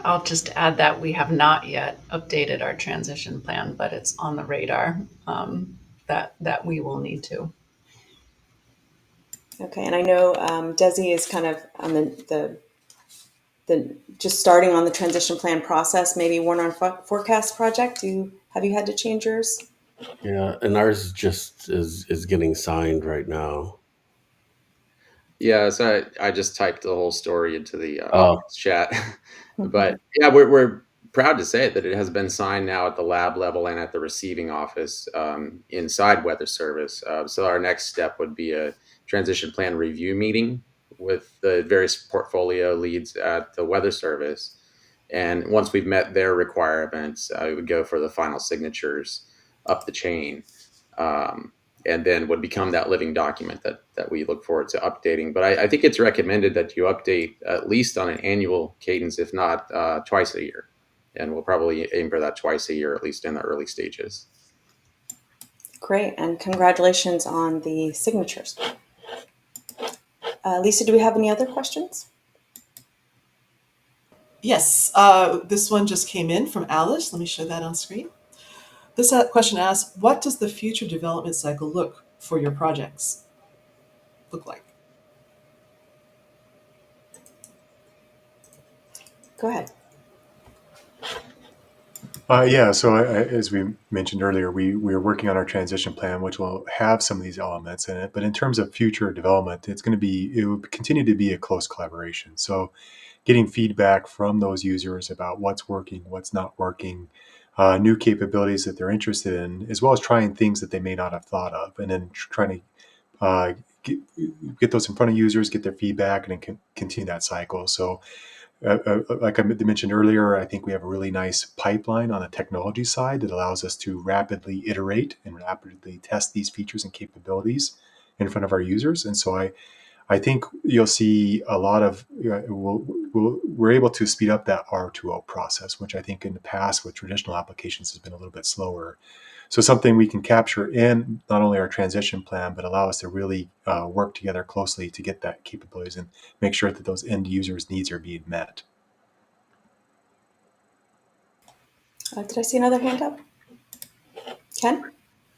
I'll just add that we have not yet updated our transition plan, but it's on the radar that we will need to. Okay, and I know Desi is kind of on the just starting on the transition plan process. Maybe Warner on Forecast project. Have you had to change yours? Yeah, and ours just is getting signed right now. Yeah, so I just typed the whole story into the Oh, office chat. But yeah, we're proud to say that it has been signed now at the lab level and at the receiving office inside Weather Service. So our next step would be a transition plan review meeting with the various portfolio leads at the Weather Service. And once we've met their requirements, we would go for the final signatures up the chain. Um, and then would become that living document that we look forward to updating. But I think it's recommended that you update at least on an annual cadence, if not twice a year. And we'll probably aim for that twice a year, at least in the early stages. Great, and congratulations on the signatures. Lisa, do we have any other questions? Yes, this one just came in from Alice. Let me show that on screen. This question asks, what does the future development cycle look for your projects look like? Go ahead. Yeah, so as we mentioned earlier, we're working on our transition plan, which will have some of these elements in it. But in terms of future development, it will continue to be a close collaboration. So getting feedback from those users about what's working, what's not working, new capabilities that they're interested in, as well as trying things that they may not have thought of, and then trying to get those in front of users, get their feedback, and then continue that cycle. So like I mentioned earlier, I think we have a really nice pipeline on the technology side that allows us to rapidly iterate and rapidly test these features and capabilities in front of our users. And so I think you'll see a lot of, we're able to speed up that R2O process, which I think in the past with traditional applications has been a little bit slower. So something we can capture in not only our transition plan, but allow us to really work together closely to get that capabilities and make sure that those end users' needs are being met. Did I see another hand up? Ken?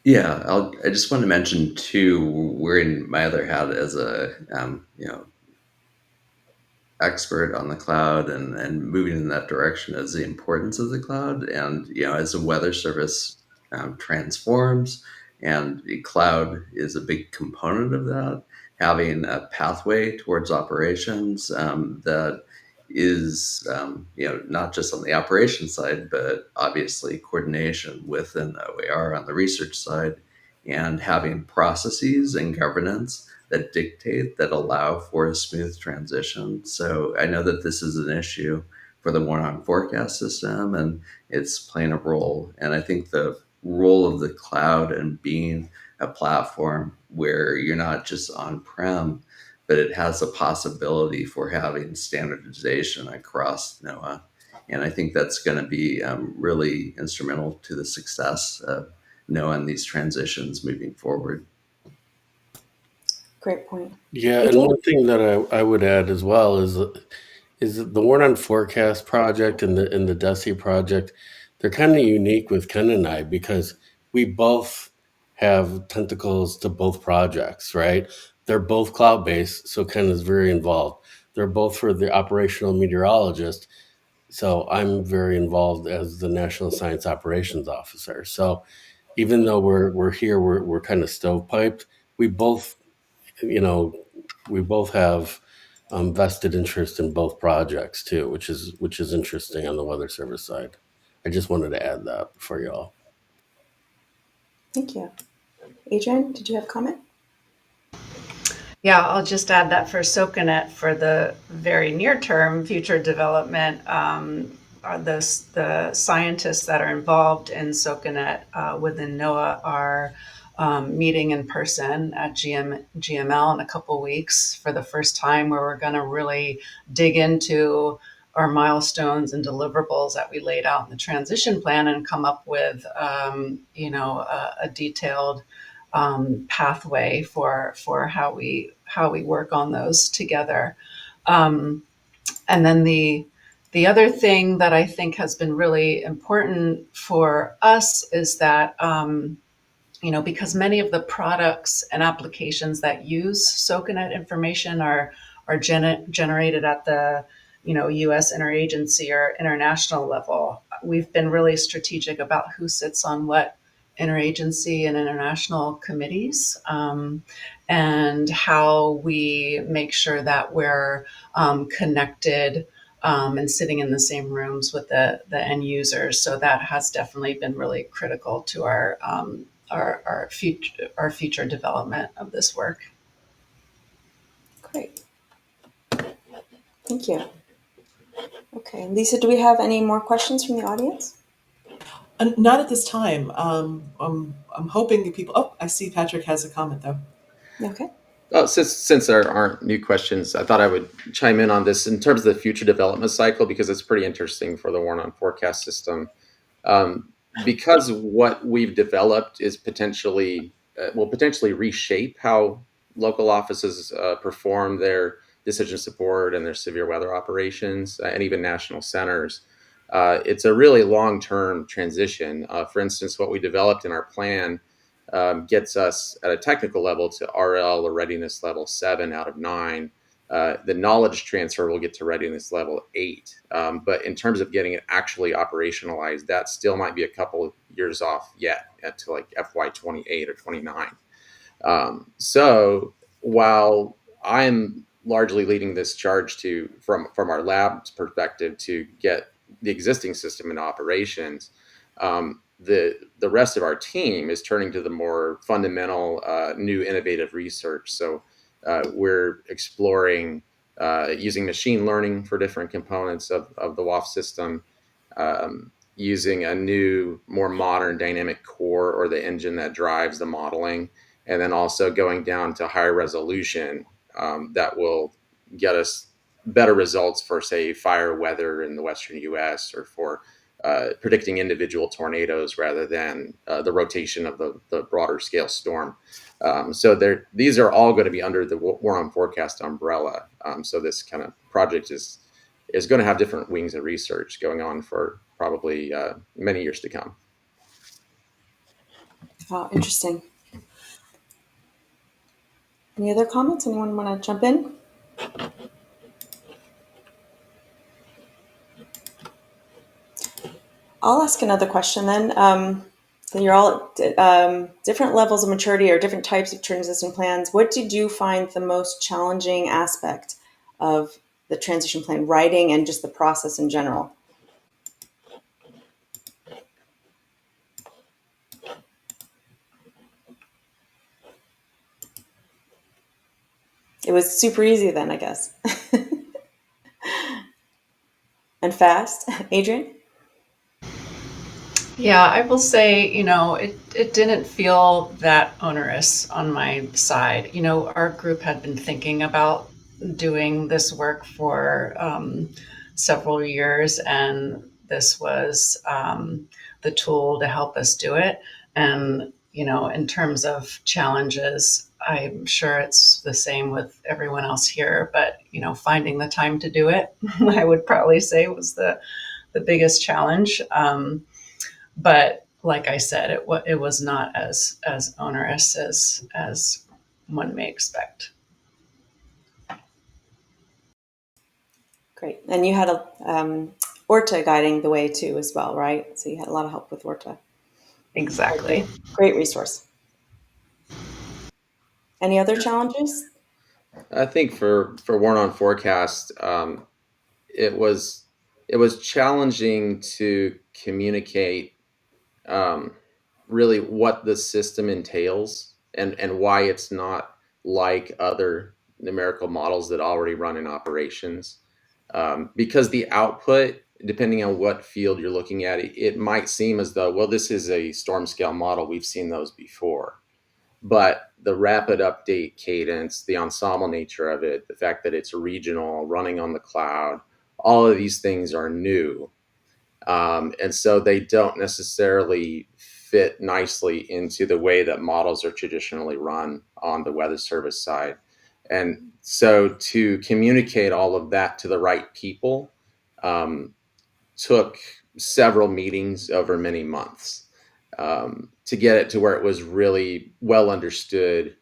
Yeah, I just want to mention too, wearing my other hat as a expert on the cloud and moving in that direction is the importance of the cloud. And as the weather service transforms, and the cloud is a big component of that, having a pathway towards operations that is not just on the operations side, but obviously coordination within OER on the research side, and having processes and governance that allow for a smooth transition. So I know that this is an issue for the Warner on Forecast system, and it's playing a role. And I think the role of the cloud and being a platform where you're not just on-prem, but it has a possibility for having standardization across NOAA. And I think that's going to be really instrumental to the success of NOAA and these transitions moving forward. Great point. yeah, and one thing that I would add as well is the Warn on Forecast project and the DESI project. They're kind of unique with Ken and I because we both have tentacles to both projects, right? They're both cloud-based, so Ken is very involved. They're both for the operational meteorologist, so I'm very involved as the National Science Operations Officer. So even though we're here, we're kind of stovepiped. We both, we both have vested interest in both projects too, which is interesting on the Weather Service side. I just wanted to add that for y'all. Thank you. Adrian, did you have a comment? Yeah, I'll just add that for SOCANET, for the very near-term future development, are the scientists that are involved in SOCANET within NOAA are meeting in person at GML in a couple weeks for the first time, where we're going to really dig into our milestones and deliverables that we laid out in the transition plan and come up with, a detailed pathway for how we work on those together. And then the other thing that I think has been really important for us is that because many of the products and applications that use SOCANET information are generated at the U.S. interagency or international level. We've been really strategic about who sits on what interagency and international committees, and how we make sure that we're connected and sitting in the same rooms with the end users. So that has definitely been really critical to our future development of this work. Great. Thank you. Okay, Lisa, do we have any more questions from the audience? Not at this time. I'm hoping that people. Oh, I see Patrick has a comment though. Okay. Oh, since there aren't new questions, I thought I would chime in on this in terms of the future development cycle, because it's pretty interesting for the Warn on Forecast system. Because what we've developed is will potentially reshape how local offices perform their decision support and their severe weather operations, and even national centers. It's a really long-term transition. For instance, what we developed in our plan gets us at a technical level to RL or readiness level 7 out of 9. The knowledge transfer will get to readiness level 8. But in terms of getting it actually operationalized, that still might be a couple of years off yet to like FY 28 or 29. So while I'm largely leading this charge from our lab's perspective to get the existing system in operations, the rest of our team is turning to the more fundamental, new innovative research. So we're exploring using machine learning for different components of the WAF system, using a new, more modern dynamic core or the engine that drives the modeling, and then also going down to higher resolution that will get us better results for, say, fire weather in the Western US, or for predicting individual tornadoes rather than the rotation of the broader scale storm. So these are all going to be under the Warn on Forecast umbrella. So this kind of project is going to have different wings of research going on for probably many years to come. Oh, interesting. Any other comments? Anyone want to jump in? I'll ask another question then. So you're all different levels of maturity or different types of transition plans. What did you find the most challenging aspect of the transition plan writing and just the process in general? It was super easy then, I guess. And fast. Adrian? Yeah, I will say, it didn't feel that onerous on my side. Our group had been thinking about doing this work for several years, and this was the tool to help us do it. And, in terms of challenges, I'm sure it's the same with everyone else here, but, finding the time to do it, I would probably say was the biggest challenge. But like I said, it was not as onerous as one may expect. Great. And you had Orta guiding the way too as well, right? So you had a lot of help with Orta. Exactly. Great resource. Any other challenges? I think for Warn on Forecast, it was challenging to communicate really what the system entails and why it's not like other numerical models that already run in operations. Because the output, depending on what field you're looking at, it might seem as though, well, this is a storm scale model. We've seen those before. But the rapid update cadence, the ensemble nature of it, the fact that it's regional, running on the cloud, all of these things are new. And so they don't necessarily fit nicely into the way that models are traditionally run on the Weather Service side. And so to communicate all of that to the right people took several meetings over many months. to get it to where it was really well understood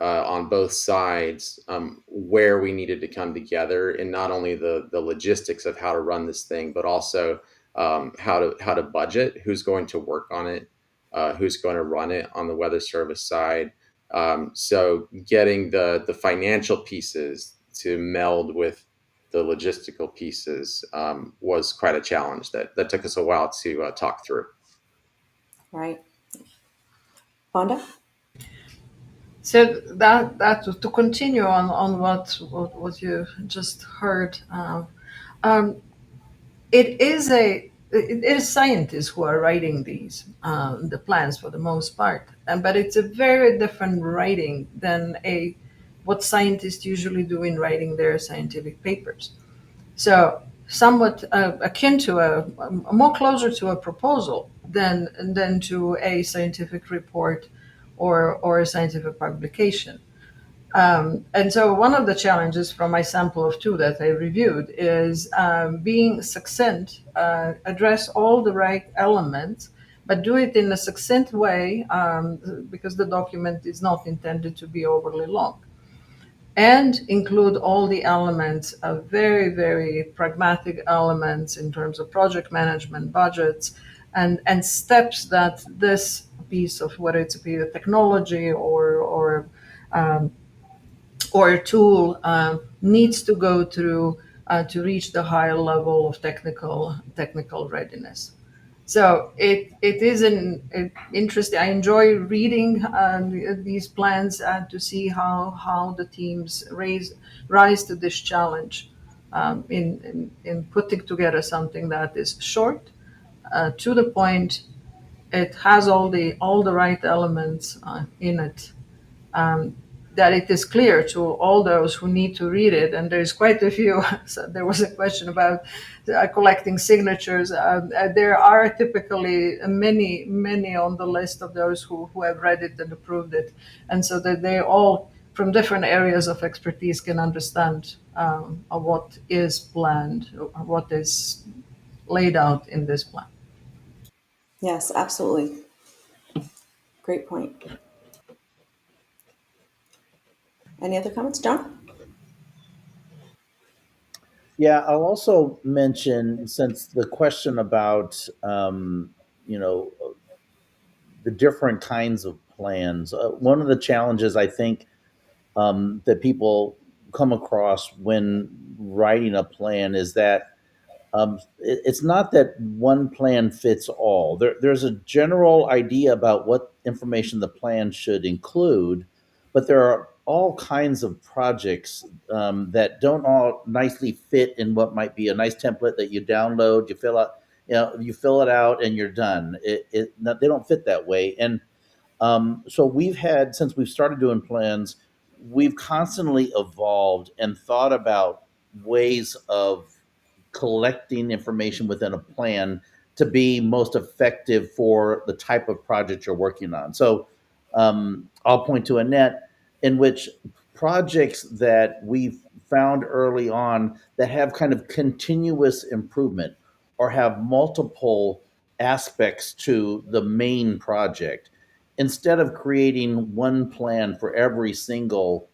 on both sides, where we needed to come together, and not only the logistics of how to run this thing, but also how to budget, who's going to work on it, who's going to run it on the Weather Service side. So getting the financial pieces to meld with the logistical pieces was quite a challenge that took us a while to talk through. Right. Vanda? So that to continue on what you just heard, it is scientists who are writing these the plans for the most part, but it's a very different writing than what scientists usually do in writing their scientific papers. So somewhat akin to a more closer to a proposal than to a scientific report or a scientific publication. And so one of the challenges from my sample of two that I reviewed is being succinct, address all the right elements, but do it in a succinct way because the document is not intended to be overly long. And include all the elements of very, very pragmatic elements in terms of project management, budgets, and steps that this piece of, whether it's a piece of technology or a tool needs to go through to reach the higher level of technical readiness. So it is an interesting. I enjoy reading these plans to see how the teams rise to this challenge in putting together something that is short, to the point. It has all the right elements in it, that it is clear to all those who need to read it, and there's quite a few. So there was a question about collecting signatures. There are typically many on the list of those who have read it and approved it, and so that they all, from different areas of expertise, can understand what is planned, what is laid out in this plan. Yes, absolutely. Great point. Any other comments, John? Yeah, I'll also mention, since the question about you know the different kinds of plans, one of the challenges I think that people come across when writing a plan is that it's not that one plan fits all. There's a general idea about what information the plan should include, but there are all kinds of projects that don't all nicely fit in what might be a nice template that you download, you fill out, you fill it out, and you're done. They don't fit that way, and so we've had, since we've started doing plans, we've constantly evolved and thought about ways of collecting information within a plan to be most effective for the type of project you're working on. So I'll point to Annette, in which projects that we've found early on that have kind of continuous improvement or have multiple aspects to the main project, instead of creating one plan for every single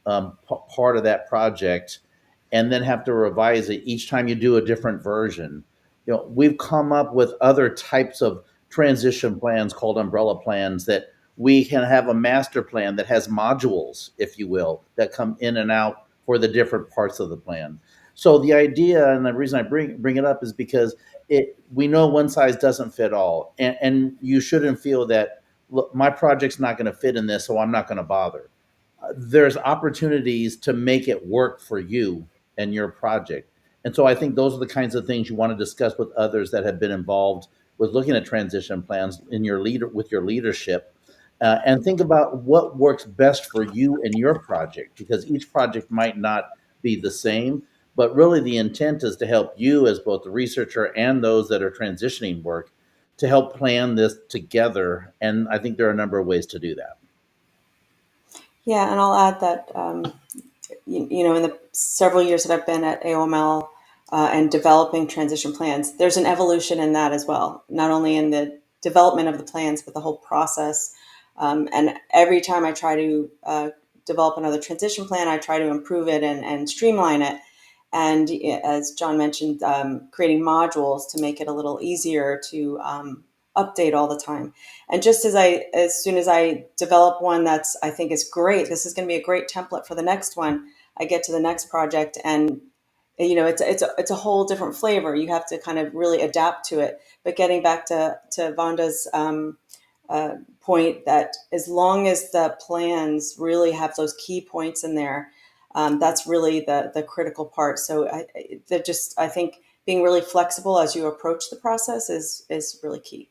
part of that project and then have to revise it each time you do a different version. We've come up with other types of transition plans called umbrella plans, that we can have a master plan that has modules, if you will, that come in and out for the different parts of the plan. So the idea, and the reason I bring it up, is because we know one size doesn't fit all, and you shouldn't feel that, look, my project's not going to fit in this, so I'm not going to bother. There's opportunities to make it work for you and your project. And so I think those are the kinds of things you want to discuss with others that have been involved with looking at transition plans in with your leadership, and think about what works best for you and your project, because each project might not be the same, but really the intent is to help you, as both the researcher and those that are transitioning work, to help plan this together. And I think there are a number of ways to do that. Yeah, and I'll add that, in the several years that I've been at AOML and developing transition plans, there's an evolution in that as well, not only in the development of the plans, but the whole process. And every time I try to develop another transition plan, I try to improve it and streamline it. And as John mentioned, creating modules to make it a little easier to update all the time. And just as soon as I develop one that's I think is great, this is going to be a great template for the next one, I get to the next project, and it's a whole different flavor. You have to kind of really adapt to it. But getting back to Vanda's point, that as long as the plans really have those key points in there, that's really the critical part. So I think being really flexible as you approach the process is really key.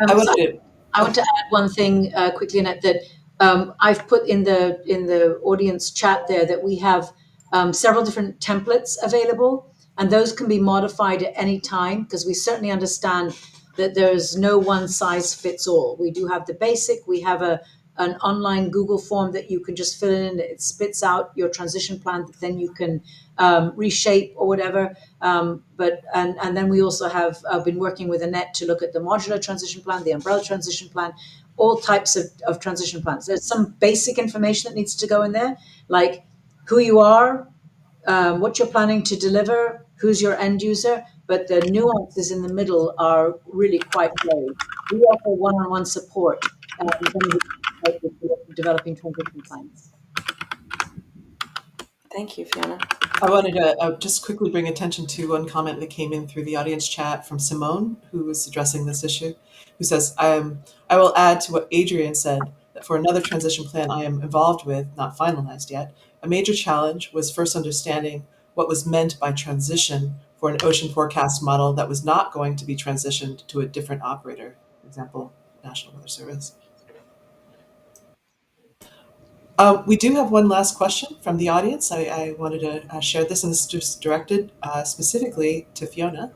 I wanted to. I want to add one thing quickly, Annette, that I've put in the audience chat there that we have several different templates available, and those can be modified at any time, because we certainly understand that there's no one size fits all. We do have the basic. We have an online Google form that you can just fill in. It spits out your transition plan that then you can reshape or whatever. And then we also have been working with Annette to look at the modular transition plan, the umbrella transition plan, all types of transition plans. There's some basic information that needs to go in there, like who you are, what you're planning to deliver, who's your end user, but the nuances in the middle are really quite vague. We offer one-on-one support developing transition plans. Thank you, Fiona. I wanted to just quickly bring attention to one comment that came in through the audience chat from Simone, who was addressing this issue, who says, I will add to what Adrian said, that for another transition plan I am involved with, not finalized yet, a major challenge was first understanding what was meant by transition for an ocean forecast model that was not going to be transitioned to a different operator, for example, National Weather Service. We do have one last question from the audience. I wanted to share this, and this is just directed specifically to Fiona,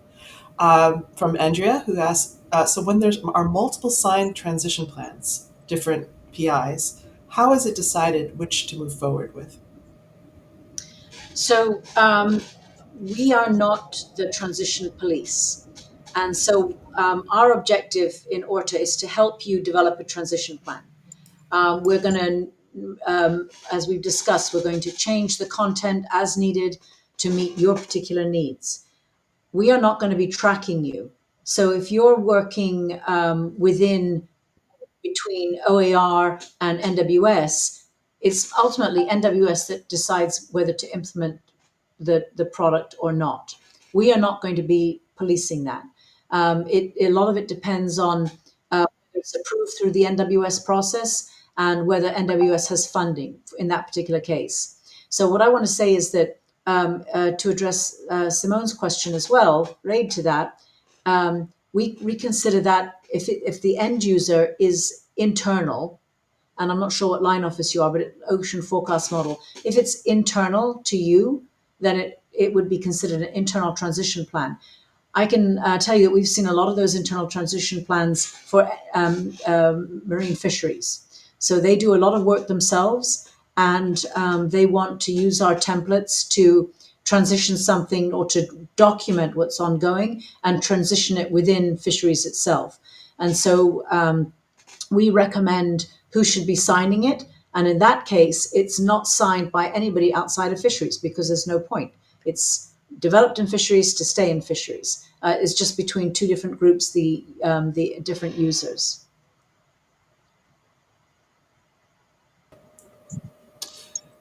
from Andrea, who asks, so when there are multiple signed transition plans, different PIs, how is it decided which to move forward with? So we are not the transition police. And so our objective in ORTA is to help you develop a transition plan. We're going to, as we've discussed, we're going to change the content as needed to meet your particular needs. We are not going to be tracking you. So if you're working between OAR and NWS, it's ultimately NWS that decides whether to implement the product or not. We are not going to be policing that. A lot of it depends on whether it's approved through the NWS process and whether NWS has funding in that particular case. So what I want to say is that to address Simone's question as well, related to that, we consider that if the end user is internal, and I'm not sure what line office you are, but Ocean Forecast Model, if it's internal to you, then it would be considered an internal transition plan. I can tell you that we've seen a lot of those internal transition plans for marine fisheries. So they do a lot of work themselves, and they want to use our templates to transition something or to document what's ongoing and transition it within fisheries itself. And so we recommend who should be signing it. And in that case, it's not signed by anybody outside of fisheries, because there's no point. It's developed in fisheries to stay in fisheries. It's just between two different groups, the different users.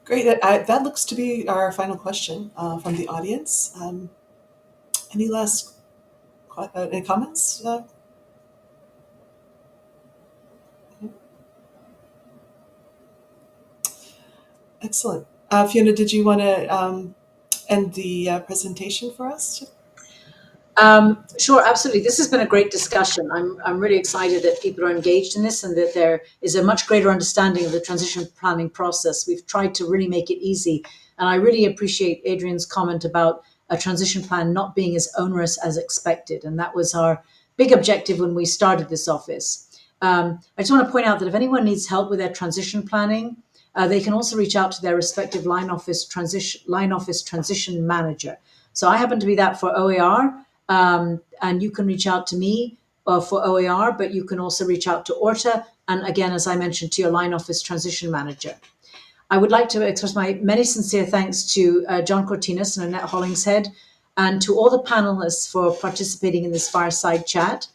Great. That looks to be our final question from the audience. Any last any comments? Excellent. Fiona, did you want to end the presentation for us? Sure, absolutely. This has been a great discussion. I'm really excited that people are engaged in this and that there is a much greater understanding of the transition planning process. We've tried to really make it easy. And I really appreciate Adrian's comment about a transition plan not being as onerous as expected. And that was our big objective when we started this office. I just want to point out that if anyone needs help with their transition planning, they can also reach out to their respective line office transition manager. So I happen to be that for OAR. And you can reach out to me for OER, but you can also reach out to ORTA. And again, as I mentioned, to your line office transition manager. I would like to express my many sincere thanks to John Cortinas and Annette Hollingshead, and to all the panelists for participating in this fireside chat.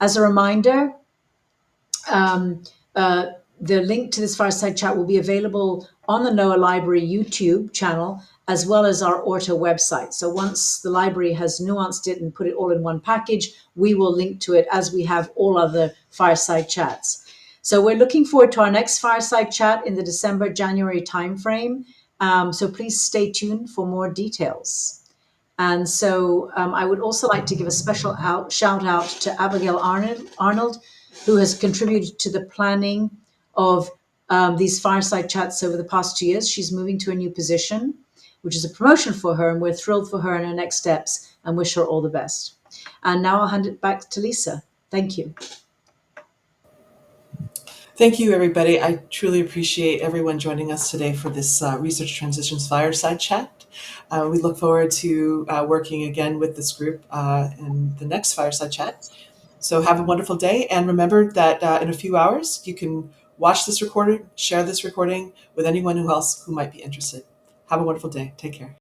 As a reminder, the link to this fireside chat will be available on the NOAA Library YouTube channel, as well as our ORTA website. So once the library has nuanced it and put it all in one package, we will link to it as we have all other fireside chats. So we're looking forward to our next fireside chat in the December-January timeframe. So please stay tuned for more details. And so I would also like to give a special shout out to Abigail Arnold, who has contributed to the planning of these fireside chats over the past 2 years. She's moving to a new position, which is a promotion for her, and we're thrilled for her in her next steps and wish her all the best. And now I'll hand it back to Lisa. Thank you. Thank you, everybody. I truly appreciate everyone joining us today for this Research Transitions Fireside Chat. We look forward to working again with this group in the next Fireside Chat. So have a wonderful day. And remember that in a few hours, you can watch this recording, share this recording with anyone else who might be interested. Have a wonderful day. Take care.